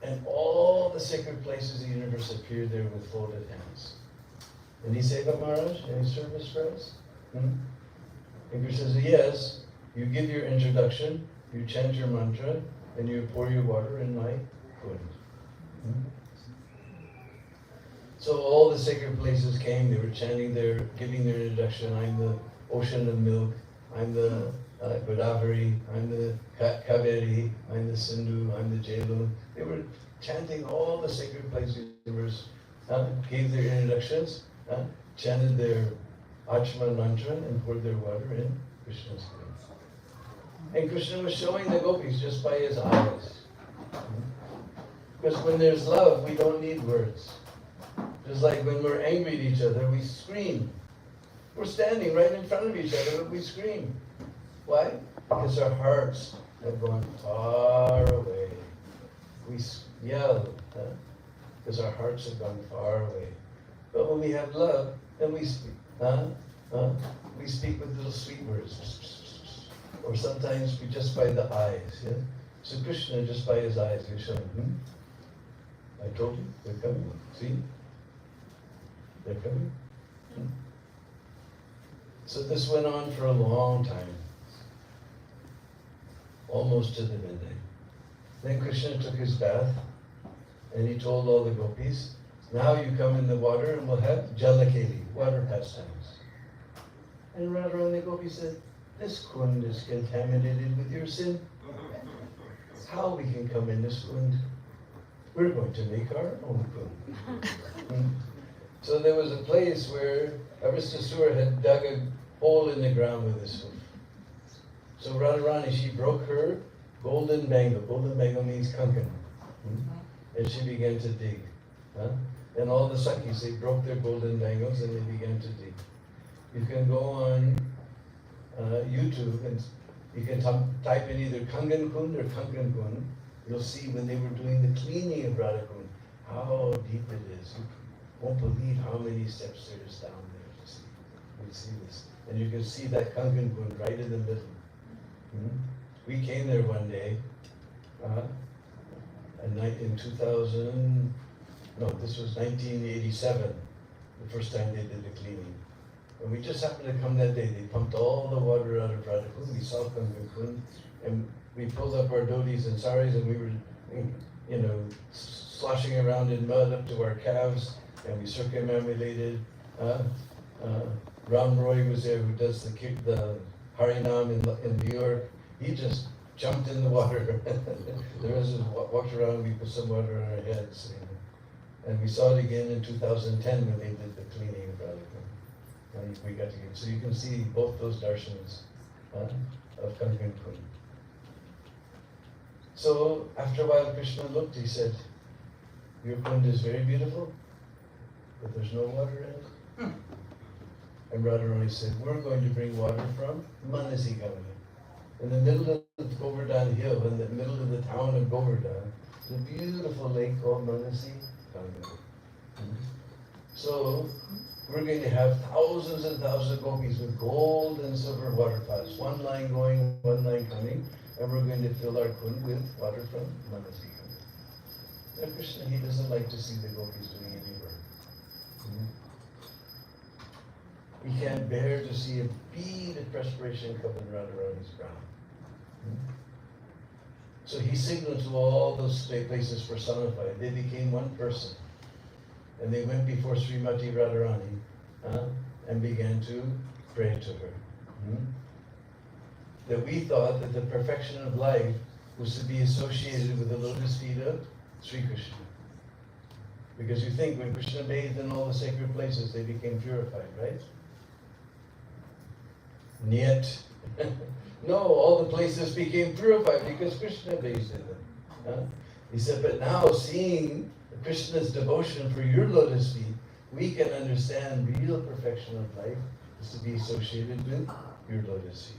And all the sacred places of the universe appeared there with folded hands. And he said, but Maharaj, any service for us? And Krishna says, yes, you give your introduction, you chant your mantra, and you pour your water in my kund. So all the sacred places came, they were chanting giving their introduction. I'm the ocean of milk, I'm the Godavari, I'm the Kaveri, I'm the Sindhu, I'm the Jhelum. They were chanting all the sacred places, gave their introductions, chanted their Achman mantra and poured their water in Krishna's hand. And Krishna was showing the gopis just by his eyes. Because when there's love, we don't need words. Just like when we're angry at each other, we scream. We're standing right in front of each other, but we scream. Why? Because our hearts have gone far away. We yell, because our hearts have gone far away. But when we have love, then we speak. We speak with little sweet words. Or sometimes we just by the eyes. Yeah? So Krishna, just by his eyes, he's showing, I told you, they're coming. See? They're coming. So this went on for a long time. Almost to the midnight. Then Krishna took his bath and he told all the gopis, now you come in the water and we'll have jalakeli, water pastimes. And Radharani the gopi said, this kund is contaminated with your sin. How we can come in this kund? We're going to make our own kund. So there was a place where Aristasura had dug a hole in the ground with his hoof. So Radharani, she broke her golden bangle. Golden bangle means kankan. And she began to dig. And all the Sakhis, they broke their golden bangles and they began to dig. You can go on YouTube and you can type in either Kangan Kund or Kankan Kund. You'll see when they were doing the cleaning of Radha Kund, how deep it is. You won't believe how many steps there is down there to see. You see this. And you can see that Kankan Kund right in the middle. We came there one day And in 2000, no, this was 1987, the first time they did the cleaning. And we just happened to come that day. They pumped all the water out of Radhakund. We saw Kankakund, and we pulled up our dhotis and saris, and we were, sloshing around in mud up to our calves, and we circumambulated. Ram Roy was there, who does the Harinam in New York. He just jumped in the water. The rest of us walked around, we put some water on our heads. And we saw it again in 2010 when they did the cleaning of Radhakund. And we got to get, so you can see both those darshans of Kankan Kund. So after a while Krishna looked, he said, your kund is very beautiful, but there's no water in it. And Radharani said, we're going to bring water from Manasi Ganga. In the middle of the Govardhan hill, in the middle of the town of Govardhan, is a beautiful lake called Manasi Ganga. So we're going to have thousands and thousands of gopis with gold and silver water pots, one line going, one line coming, and we're going to fill our kund with water from Manasi Ganga. Now Krishna, he doesn't like to see the gopis doing any work. He can't bear to see a bead of perspiration come in Radharani's brow. So he signaled to all those places personified. They became one person. And they went before Srimati Radharani and began to pray to her. That we thought that the perfection of life was to be associated with the lotus feet of Sri Krishna. Because you think when Krishna bathed in all the sacred places, they became purified, right? And yet, no, all the places became purified because Krishna bathed in them. He said, but now seeing Krishna's devotion for your lotus feet, we can understand real perfection of life is to be associated with your lotus feet.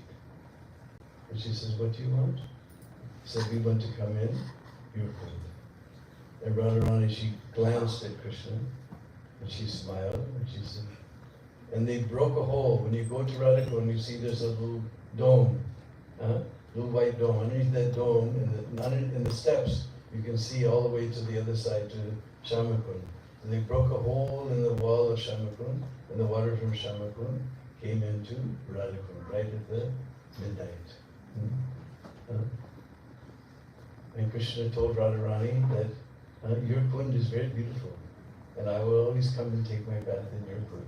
And she says, what do you want? He said, we want to come in your kund. And Radharani, she glanced at Krishna and she smiled and she said, and they broke a hole. When you go to Radhakund, you see there's a little dome, little white dome. Underneath that dome, in the steps, you can see all the way to the other side to Shamakund. So they broke a hole in the wall of Shamakund, and the water from Shamakund came into Radhakund right at the midnight. And Krishna told Radharani that your kund is very beautiful, and I will always come and take my bath in your kund.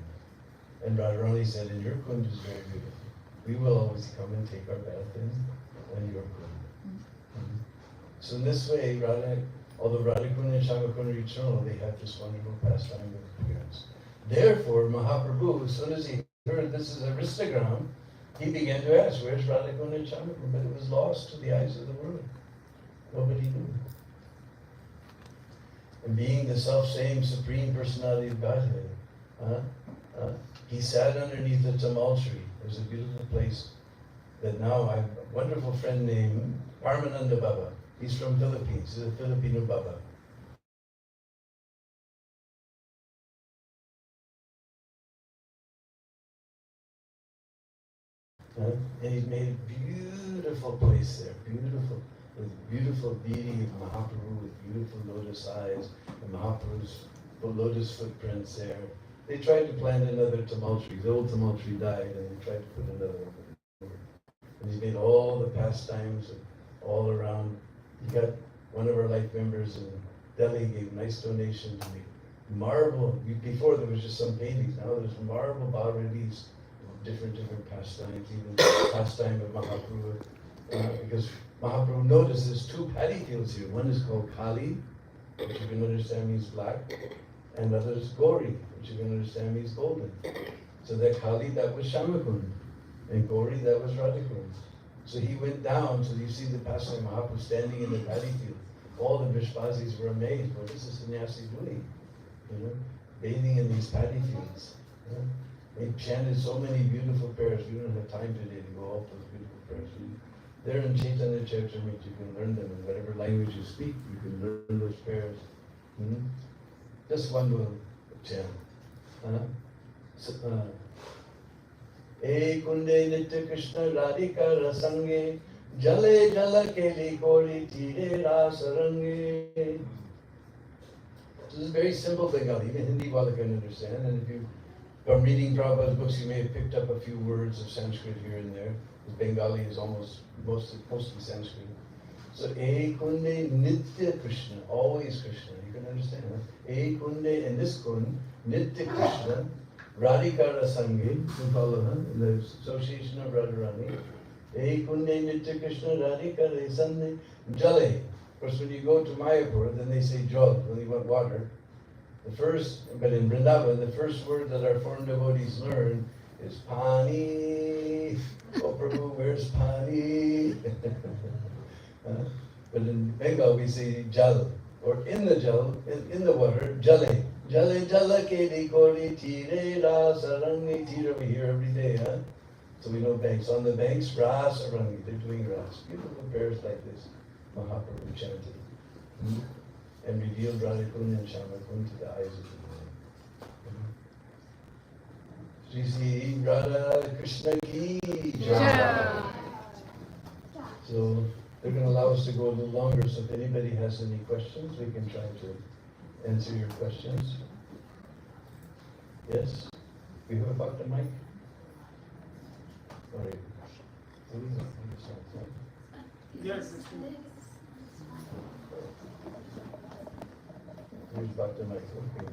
And Radharani said, and your kund is very beautiful. We will always come and take our bath in your kund. So in this way, although Radhakund and Shamakund are eternal, they have this wonderful pastime of appearance. Therefore, Mahaprabhu, as soon as he heard this is a Ristagram, he began to ask, where's Radhakund and Shamakund? But it was lost to the eyes of the world. Nobody knew. And being the self-same Supreme Personality of Godhead, he sat underneath the tamal tree. There's a beautiful place that now I have a wonderful friend named Parmananda Baba. He's from Philippines. He's a Filipino Baba. And he's made a beautiful place there, beautiful, with beautiful beauty of Mahaprabhu, with beautiful lotus eyes, and Mahaprabhu's lotus footprints there. They tried to plant another tamal tree. The old tamal tree died, and they tried to put another one. And he's made all the pastimes all around. He got one of our life members in Delhi gave a nice donation to me. Marble. Before there was just some paintings. Now there's marble bas-reliefs of different pastimes, even the pastime of Mahaprabhu. Because Mahaprabhu noticed there's two paddy fields here. One is called Kali, which you can understand means black, and the other is Gauri, which you can understand means golden. So that Kali, that was Shamakund, and Gauri, that was Radhakund. So he went down, so you see the pastime Mahaprabhu standing in the paddy field. All the Vishvasis were amazed. What is the sannyasi doing? Bathing in these paddy fields. They chanted so many beautiful prayers. We don't have time today to go all those beautiful prayers. They're in Chaitanya Charitamrita. You can learn them in whatever language you speak. You can learn those prayers. Just one little chant. E kunde nitya Krishna radhika rasange Jale jala keli kori tire rasarangi. This is a very simple Bengali. Even Hindi wala can understand. And if you from reading Prabhupada's books, you may have picked up a few words of Sanskrit here and there. Bengali is mostly Sanskrit. So, E Kunde Nitya Krishna, always Krishna. You can understand that. E Kunde, and this Kund, Nitya Krishna, Radhika Rasangi, you follow, the association of Radharani. E Kunde Nitya Krishna, Radhika Rasangi, Jale. Of course, when you go to Mayapur, then they say Jal, when they want water. The first, but in Vrindavan, the first word that our foreign devotees learn is Pani. Oh Prabhu, where's Pani? But in Bengal we say Jal, or in the Jal, in the water, Jale. Jale jala ke kori tire rasarangi. Tire we hear every day, huh? So we know banks. On the banks, rasarangi, they're doing ras. Beautiful prayers like this, Mahaprabhu chanted. And revealed Radhakund and Shamakund to the eyes of the world. Shri Sri Radha Krishna ki Jai. So they're going to allow us to go a little longer, so if anybody has any questions, we can try to answer your questions. Yes? We have about the mic? All right. Yes. Who's about the mic? Okay.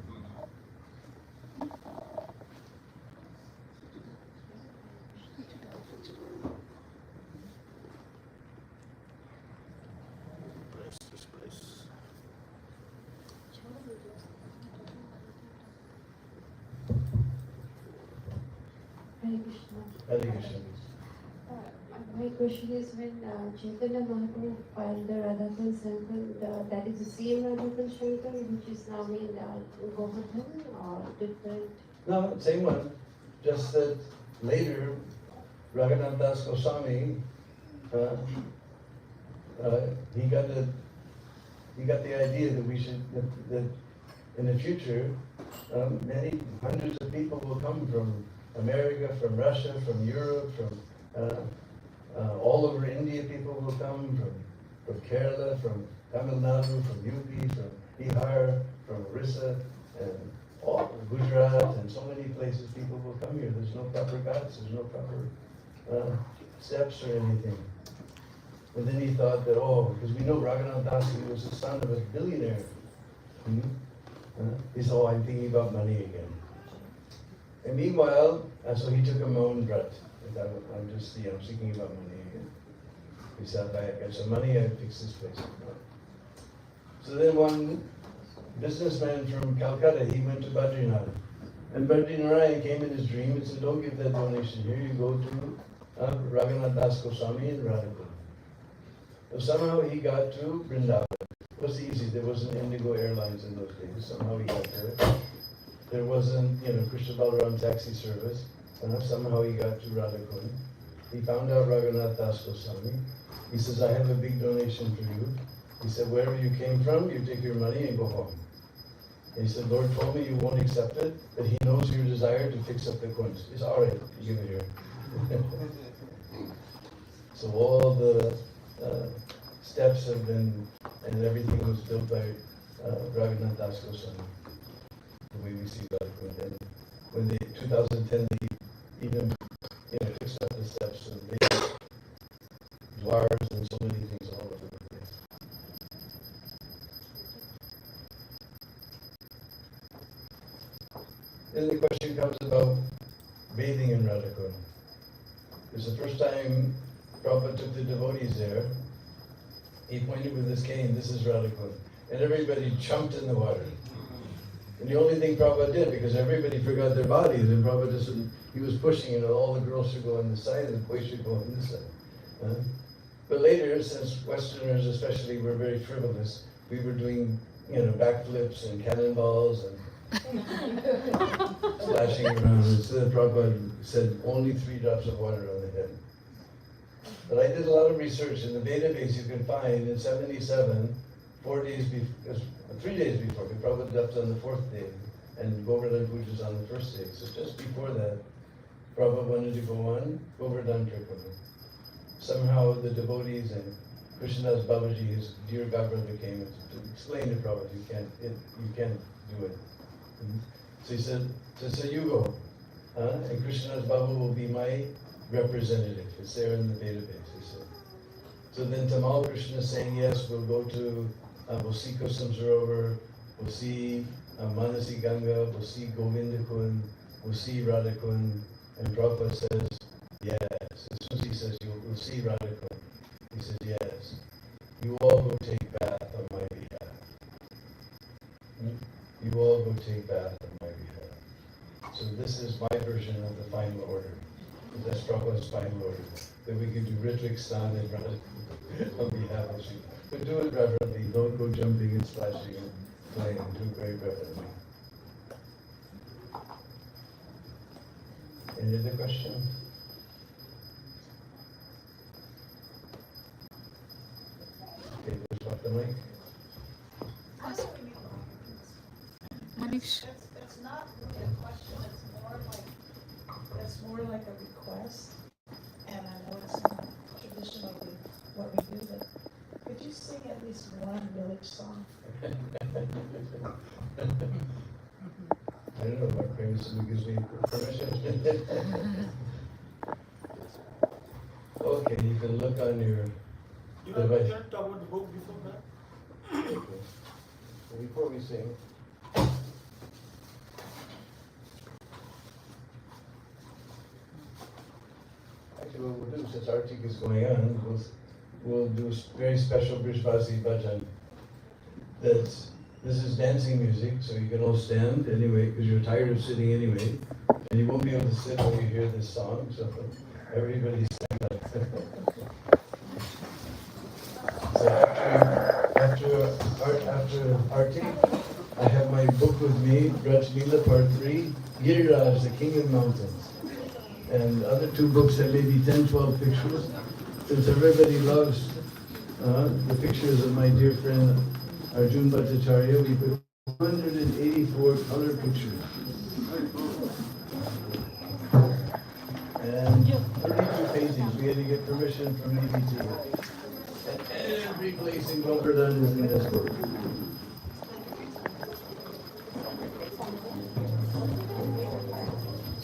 Hare Krishna. Hare Krishna. My question is when Chaitanya Mahaprabhu filed the Radhakan sample, that is the same Radhakan Shankar which is now in Govardhan or different? No, same one. Just that later, Raghunath Das Goswami, he got the idea that we should that in the future, many hundreds of people will come from America, from Russia, from Europe, from all over India. People will come from Kerala, from Tamil Nadu, from UP, from Bihar, from Orissa, and all Gujarat, and so many places. People will come here. There's no proper ghats, there's no proper steps or anything. And then he thought that, because we know Raghunath Das, he was the son of a billionaire. He said, I'm thinking about money again. And meanwhile, so he took a own brat. I'm just, thinking about money again. He said, I got some money, I fix this place. So then one businessman from Calcutta, he went to Badrinath. And Badrinath came in his dream and said, don't give that donation here, you go to Raghunath Das Goswami in Radhakund. So somehow he got to Vrindavan. It was easy, there wasn't Indigo Airlines in those days. Somehow he got there. There wasn't, Krishna Balaram taxi service. Somehow he got to Radhakund. He found out Raghunath Das Goswami. He says, I have a big donation for you. He said, wherever you came from, you take your money and go home. And he said, Lord told me you won't accept it, but he knows your desire to fix up the coins. He said, all right, you give it here. So all the steps have been, and everything was built by Raghunath Das Goswami. The way we see Radhakund. And when they, 2010, they even fixed up the steps and made dwars and so many things all over the place. Then the question comes about bathing in Radhakund. It's the first time Prabhupada took the devotees there. He pointed with his cane, this is Radhakund. And everybody jumped in the water. And the only thing Prabhupada did, because everybody forgot their bodies, and Prabhupada just, he was pushing, all the girls should go on this side and the boys should go on this side. But later, since Westerners especially were very frivolous, we were doing, backflips and cannonballs and splashing around. And so Prabhupada said only 3 drops of water on the head. But I did a lot of research in the database you can find in 77, 3 days before, Prabhupada left on the 4th day, and Govardhan Puja is on the 1st day. So just before that, Prabhupada wanted to go on Govardhan Tripura. somehow the devotees and Krishnadas Babaji, his dear godbrother, came to explain to Prabhupada, you can't do it. So he said, so you go, and Krishnadas Baba will be my representative. It's there in the database, he said. So then Tamal Krishna is saying, yes, we'll go to, we'll see Kusum Sarovar, we'll see Manasi Ganga, we'll see Govinda Kund, we'll see Radha Kund, and Prabhupada says, yes. As soon as he says, we'll see Radha Kund, he says, yes. You all go take bath on my behalf. You all go take bath on my behalf. So this is my version of the final order. That's Prabhupada's final order. That we can do Ritvik Stan and Radha on behalf of Shiva. But do it reverently. Don't go jumping and splashing and playing. Do it very reverently. Any other questions? Okay, let's drop the mic. Manish. It's not really a question, it's more like a request. And I know it's not traditionally what we do, but could you sing at least one village song? I don't know, my parents gives me permission. Okay, you can look on your You device. have talked about the book before that? Okay. So before we sing, actually what we'll do, since Artik is going on, we'll do a very special Brishvasi bhajan. This is dancing music, so you can all stand anyway, because you're tired of sitting anyway, and you won't be able to sit when you hear this song, so everybody stand up. So after Artik, I have my book with me, Braj Leela Part 3, Giriraj, the King of Mountains. And other two books have maybe 10, 12 pictures. Since everybody loves the pictures of my dear friend Arjun Bhattacharya, we put 184 color pictures. And 32 paintings. We had to get permission from EBT. And every place in Govardhan is in this book.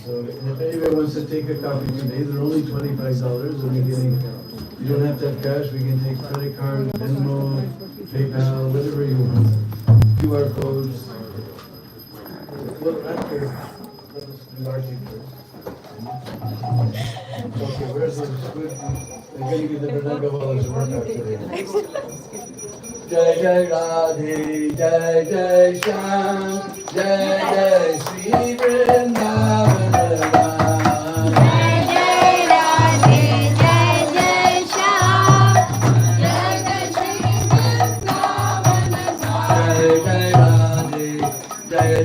So if anybody wants to take a copy today, they're only $25. And you don't have to have cash. We can take credit card, Venmo, PayPal, whatever you want. QR codes. Well, after, let us do Artik first. Okay, where's the good? They're going to give the Vrindavan to work out today. Jai Jai Radhe, Jai Jai Shyam, Jai Jai Sri Vrindavan. Jai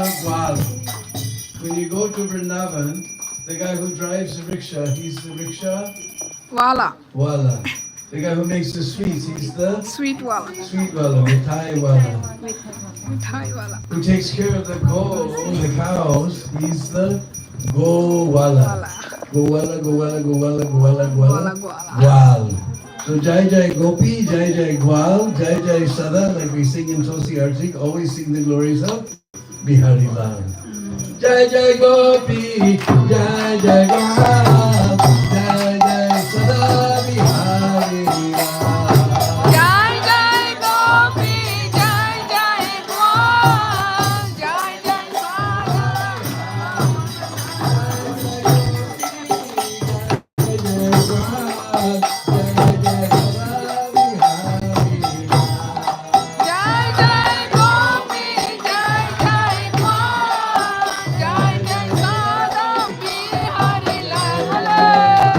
of Gwal. When you go to Vrindavan, the guy who drives the rickshaw, he's the rickshaw Wala. wala. The guy who makes the sweets, he's the Sweet wala. sweet wala, mithai wala. Mithai wala. Who takes care of the cows, he's the go wala. Go wala, go wala, go wala, go wala, go wala, Gwal. So Jai Jai Gopi, Jai Jai Gwal, Jai Jai Sada, like we sing in Tosi Artik, always sing the glories of Bihari Lal. Jai Jai Gopi, Jai Jai Gwal, Jai Jai Sada, Bihari Lal. Jai Jai Gopi, Jai Jai Gwal, Jai Jai Sada. Jai Jai Gwal, Jai Jai Sada, Bihari Lal. Jai Jai Gopi, Jai Jai Gwal, Jai Jai Sada, Bihari Lal.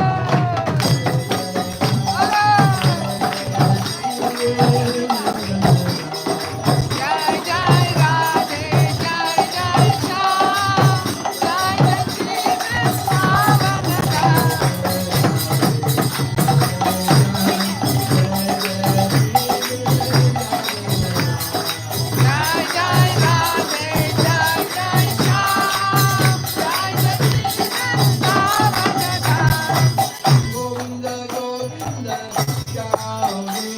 Jai Jai Radhe, Jai Jai Shyam, Jai Jai Shri Krishna Radha. Jai Jai Radhe, Jai Jai Shyam, Jai Jai Shri Krishna Radha. Govinda Govinda Gauri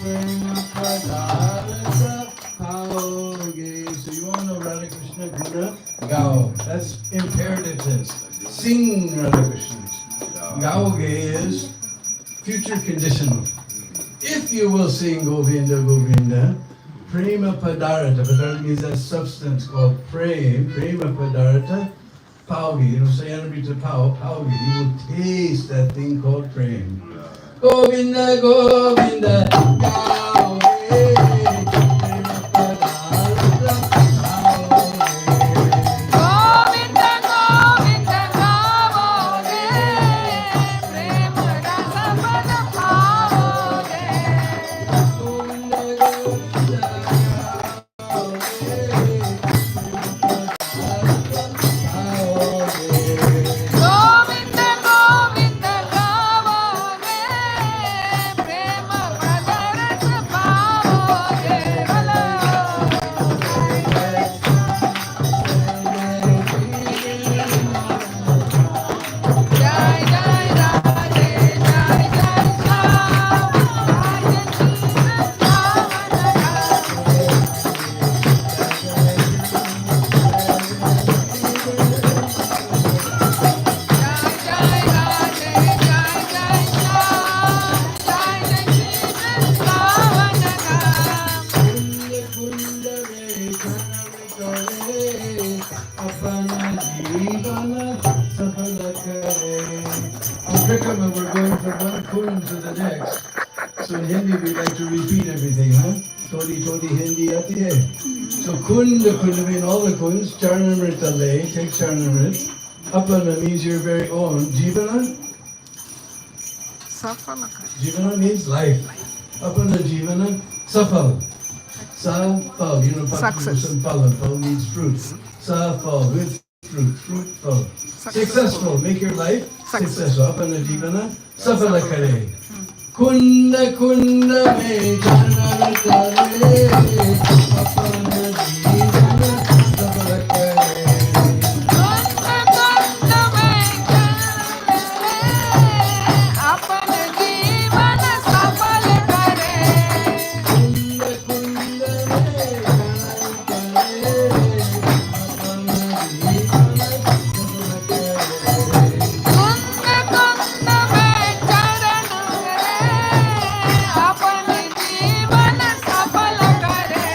Prema Padarasa Gauri. So you all know Radha Krishna Guna Gao. That's imperative tense. Sing Radha Krishna. Gaoge is future conditional. If you will sing Govinda Govinda, Prema Padarata. Padarata means that substance called Prema Padarata. Paugi, you know, Sayanabhita Pau, Paugi, you will taste that thing called prem. Govinda, Govinda, Gauri, Prema Padarata, Gauri. Govinda Govinda Gavoge, Prema Rasa Pada Pavoge. Govinda, Govinda, Gauri, Govinda Govinda Gavoge, Prema Rasa Pavoge. Jai Jai Radhe, Jai Jai Shyam, Jai Jai Shri Krishna Radha. Jai Jai Radhe, Jai Jai Shyam, Jai Jai Shri Krishna Radha. Kunda mein kare, apna jeevan safal kare. Africa, when we're going from one kund to the next, so in Hindi we like to repeat everything, huh? Thodi thodi Hindi aati hai. So kunda mean all the kunds, Charnamrita lay, take Charnamrit. Apana means your very own. Jeevana? Safala kare. Jivana means life. Apana Jivana, safal. Safal, you know, Success. Pal means fruit. Safal, with fruit, fruitful. Successful, make your life successful. Apana Jivana, safala kare. Kunda kunda me jana tare. Apana Jivana, safala kare. Kunda kunda mein chale, apan jeevan safal kare. Kunda kunda me jana tare. Apana Jivana, safala kare. Kunda kunda mein charan re, apan jeevan safal kare.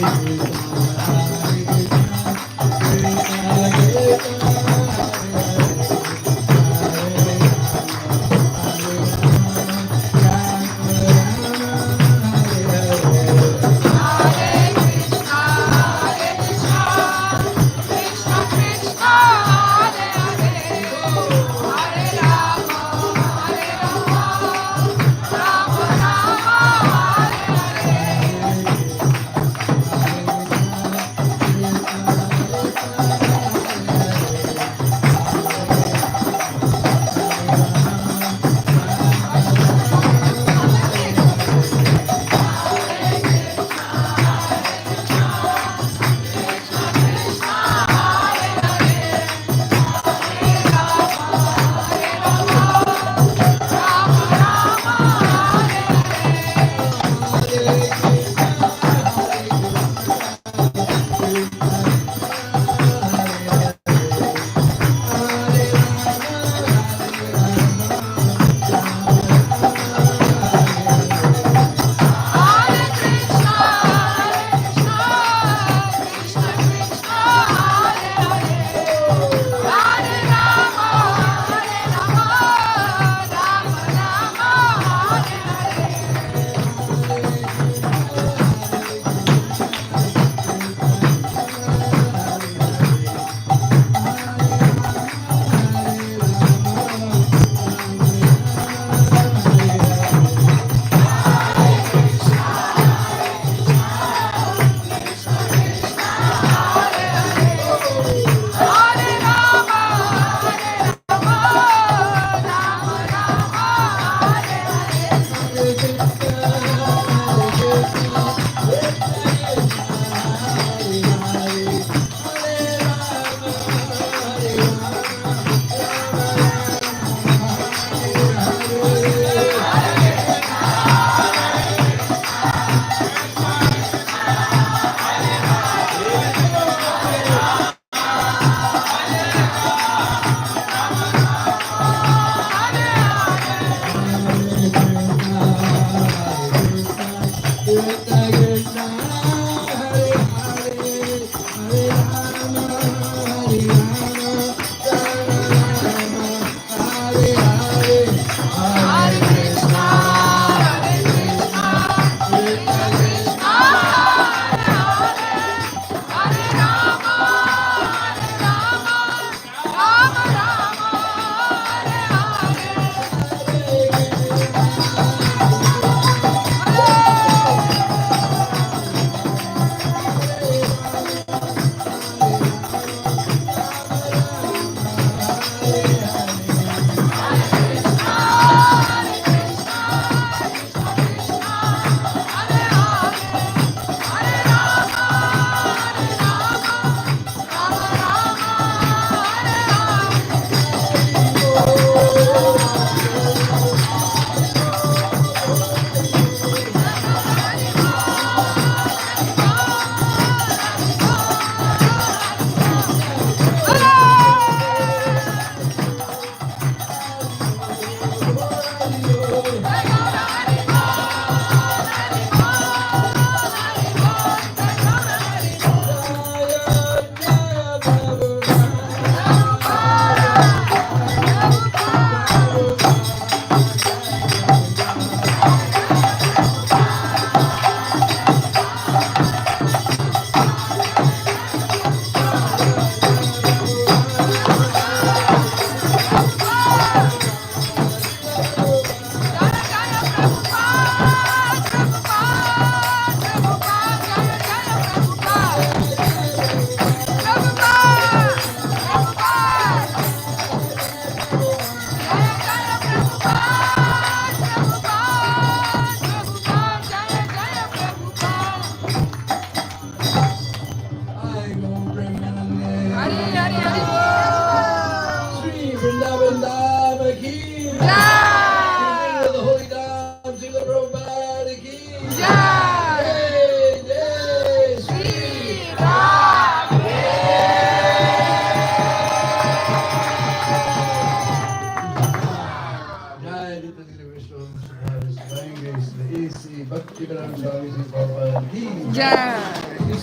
Hare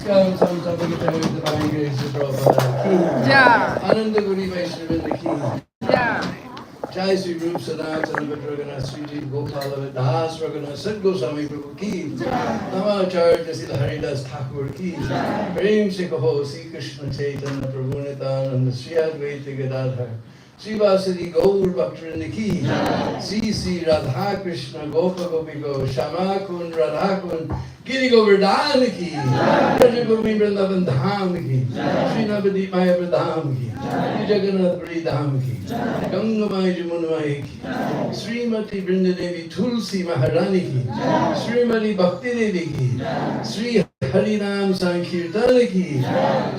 ISKCON Samsabhagita with Divine Grace of Prabhupada Ki. Jai. Ananda Guri Vaishnava Ki. Jai. Jai Sri Rup Sanatana Bhadragana Sri Ji Gopala Das Ragana Sad Goswami Prabhu Ki. Namacharya Sila Haridas Thakur Ki. Prem Se Kaho Sri Krishna Chaitanya Prabhu Nityananda Sri Advaita Gadadhar Sri Vasadi Gaur Bhaktivinoda Ki. Sri Radha Krishna Gopa Gopiko Shama Kund Radha Kund Giri Govardhan Ki. Raja Gopi Vrindavan Dham Ki. Sri Navadip Maya Vrindavan Ki. Sri Jagannath Puri Dham Ki. Ganga Mai Jamuna Mai Ki. Srimati Vrindadevi Tulsi Maharani Ki. Srimati Bhakti Devi Ki. Sri Harinam Sankirtan Ki.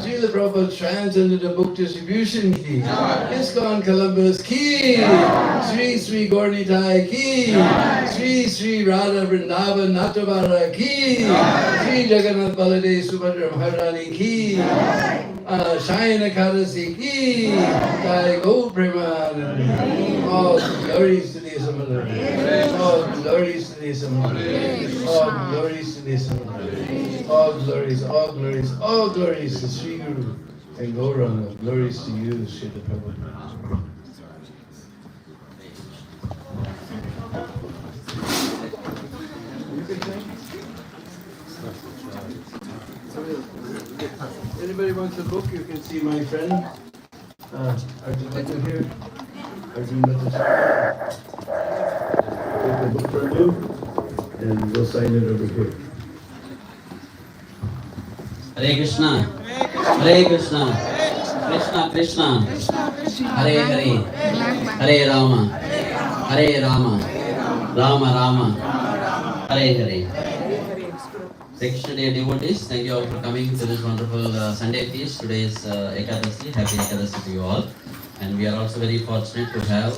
Srila Prabhupada Transcendental Book Distribution Ki. ISKCON Columbus Ki. Sri Gaurnitai Ki. Sri Radha Vrindavan Natavara Ki. Sri Jagannath Baladev Subhadra Maharani Ki. Shayana Kadasi Ki. Jai Go Premanand. All glories to the Samana. All glories to the Samana. All glories to the Samana. All glories, all glories, all glories to Sri Guru and Gauranga. Glories to you, Srila Prabhupada. Anybody wants a book, you can see my friend Arjun Bhatta here. Arjun Bhatta. Take the book from you and we'll sign it over here. Hare Krishna, Hare Krishna, Krishna Krishna, Hare Hare, Hare Rama, Hare Rama, Rama Rama, Hare Hare. Krishna dear devotees, thank you all for coming to this wonderful Sunday feast. Today is Ekadasi. Happy Ekadasi to you all. And we are also very fortunate to have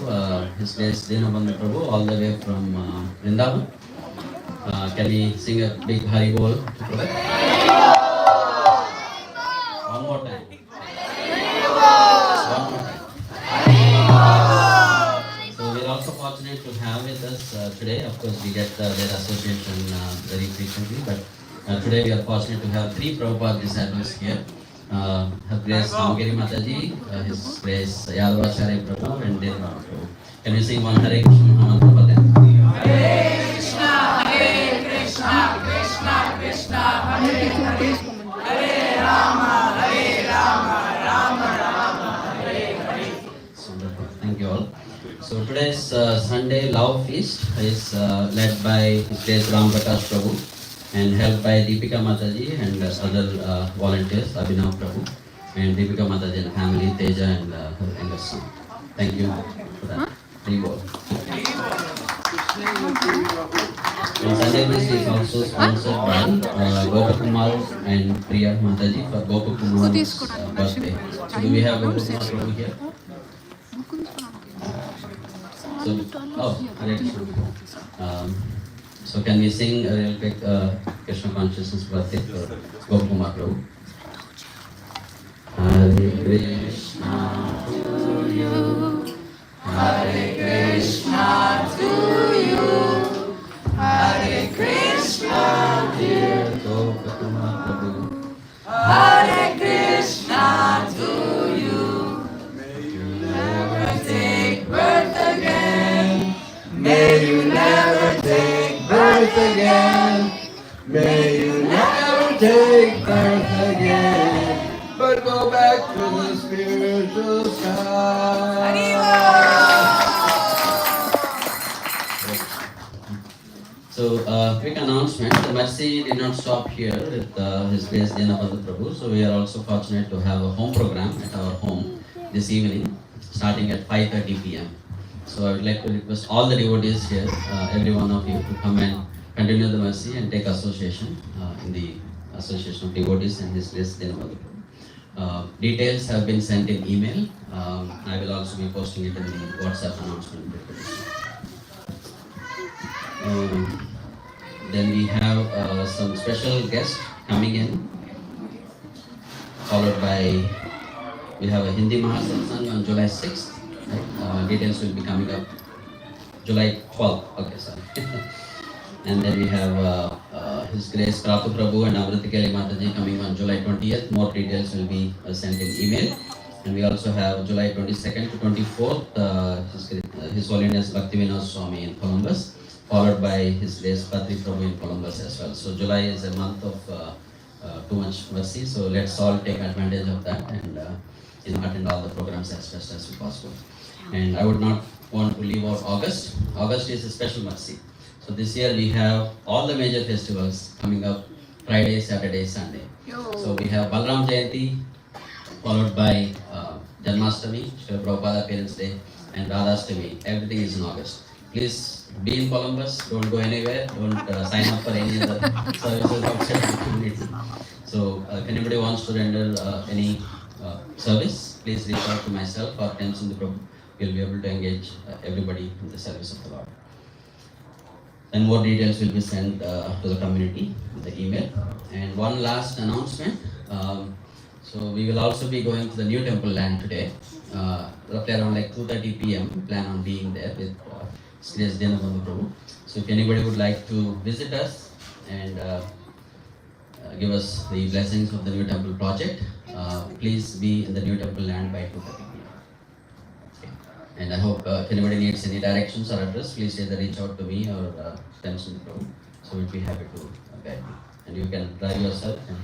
His Grace Deenabandu Prabhu all the way from Vrindavan. Can we sing a big Hari Bol to Prabhu? One more time. One more time. So we are also fortunate to have with us today. Of course, we get their association very frequently, but today we are fortunate to have three Prabhupada disciples here. Her Grace Ramgiri Mataji, His Grace Yadavacharya Prabhu, and Deenabandu Prabhu. Can we sing one Hare Krishna Mahamantra for them? Hare Krishna, Krishna Krishna, Hare Hare, Hare Rama, Rama Rama, Hare Hare. Wonderful. Thank you all. So today's Sunday Love Feast is led by His Grace Ram Prakash Prabhu and helped by Deepika Mataji and other volunteers, Abhinav Prabhu, and Deepika Mataji and family, Teja and her younger son. Thank you for that. Reward. And Sunday Feast is also sponsored by Gopakumar and Priya Mataji for Gopakumar's birthday. So do we have Gopakumar Prabhu here? So, Hare Krishna. So can we sing a real quick Krishna consciousness birthday for Gopakumar Prabhu? Hare Krishna to you, Hare Krishna to you, Hare Krishna dear Gopakumar Prabhu, Hare Krishna to you. May you never take birth again. May you never take birth again. May you never take birth again, but go back to the spiritual sky. So, quick announcement. The mercy did not stop here with His Grace Deenabandu Prabhu. So, we are also fortunate to have a home program at our home this evening, starting at 5:30 p.m. So, I would like to request all the devotees here, every one of you, to come and continue the mercy and take association in the Association of Devotees and His Grace Deenabandu Prabhu. Details have been sent in email. I will also be posting it in the WhatsApp announcement. Then we have some special guests coming in, followed by, we have a Hindi Mahasatsang on July 6th. Right? Details will be coming up July 12th. Okay, sorry. And then we have His Grace Prabhu and Amritikali Mataji coming on July 20th. More details will be sent in email. And we also have July 22nd to 24th, His Holiness Bhaktivinoda Swami in Columbus, followed by His Grace Patri Prabhu in Columbus as well. So July is a month of too much mercy, so let's all take advantage of that and attend all the programs as best as possible. And I would not want to leave out August. August is a special mercy. So this year we have all the major festivals coming up Friday, Saturday, Sunday. So we have Balram Jayanti, followed by Janmashtami, Srila Prabhupada Parents Day, and Radhashtami. Everything is in August. Please be in Columbus, don't go anywhere, don't sign up for any other services outside the community. So if anybody wants to render any service, please reach out to myself or Deenabandu Prabhu. We'll be able to engage everybody in the service of the Lord. And more details will be sent to the community with the email. And one last announcement. So we will also be going to the new temple land today, roughly around like 2:30 p.m. We plan on being there with Sri Deenabandu Prabhu. So if anybody would like to visit us and give us the blessings of the new temple project, please be in the new temple land by 2:30 p.m. And I hope if anybody needs any directions or address, please either reach out to me or Deenabandu Prabhu. So we'll be happy to guide you. And you can drive yourself and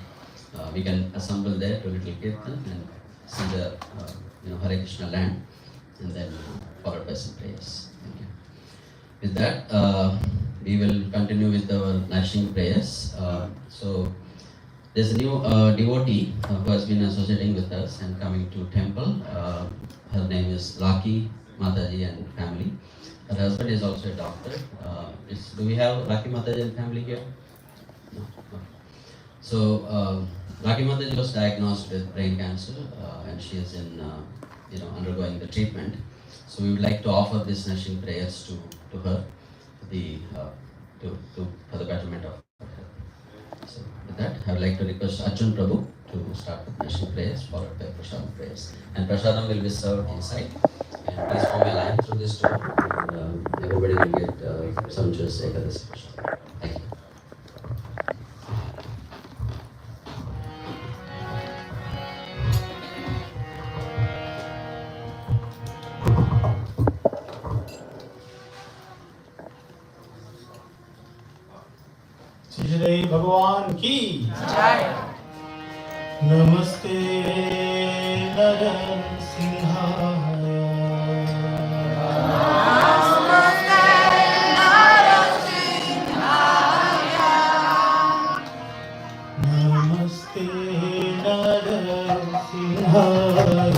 we can assemble there to little Kirtan and see the Hare Krishna land and then followed by some prayers. Thank you. With that, we will continue with our nourishing prayers. So there's a new devotee who has been associating with us and coming to temple. Her name is Raki Mataji and family. Her husband is also a doctor. Do we have Raki Mataji and family here? No. So Raki Mataji was diagnosed with brain cancer and she is in undergoing the treatment. So we would like to offer these nourishing prayers to her for the betterment of her health. So with that, I would like to request Arjun Prabhu to start with nourishing prayers followed by prasadam prayers. And prasadam will be served inside. And please form a line through this door and everybody will get some juice after this prasadam. Thank you. Shri भगवान की जय। नमस्ते नर सिंहाय नमस्ते नर सिंहाय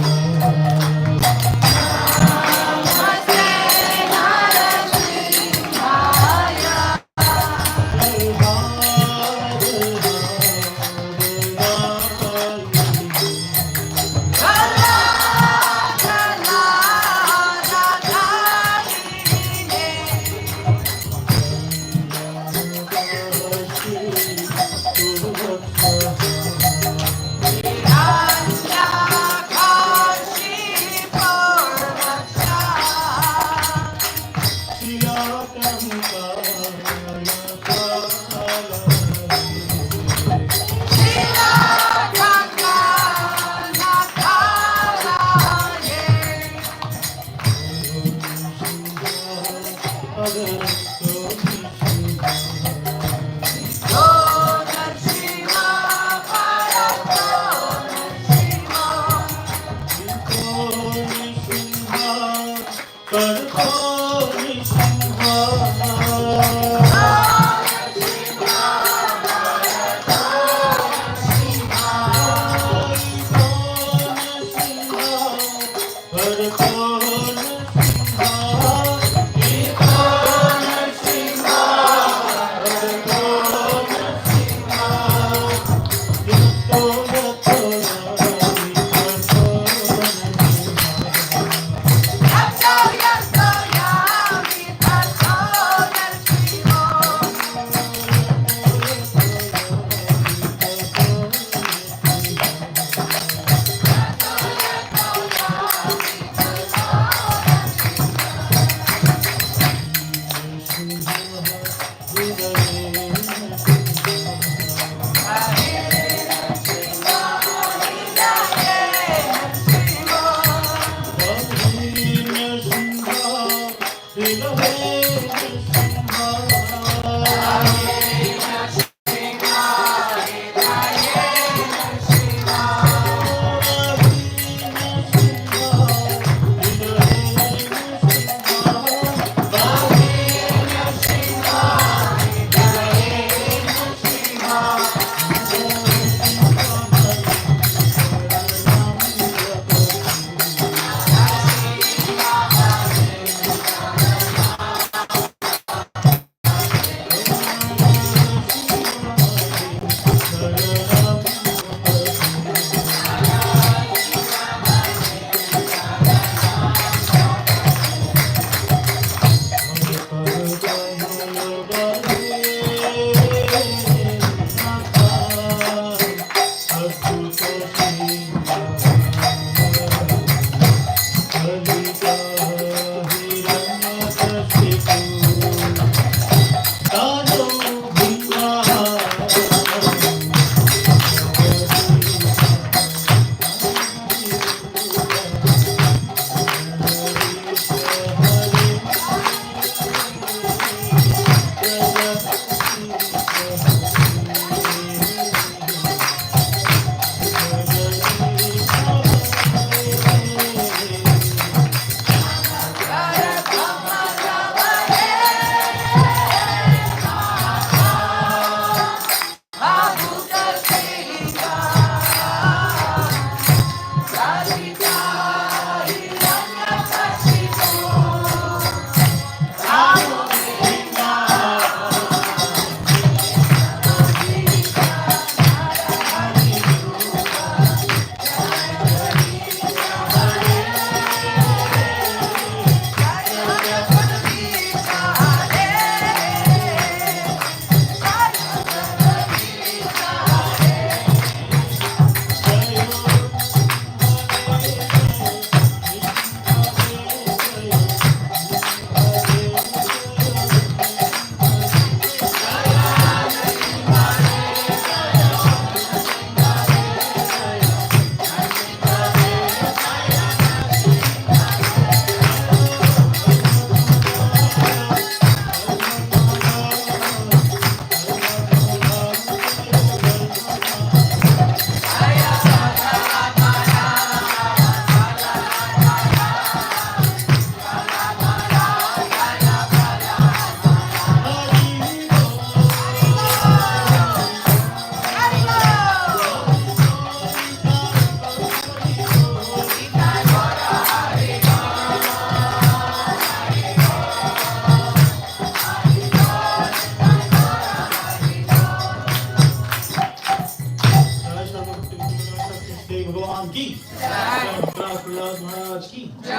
सच्चिदानंद भगवान की जय। प्रहलाद महाराज की जय।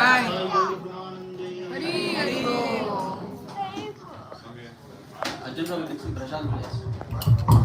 हरि हरि बोल। अर्जुन प्रशांत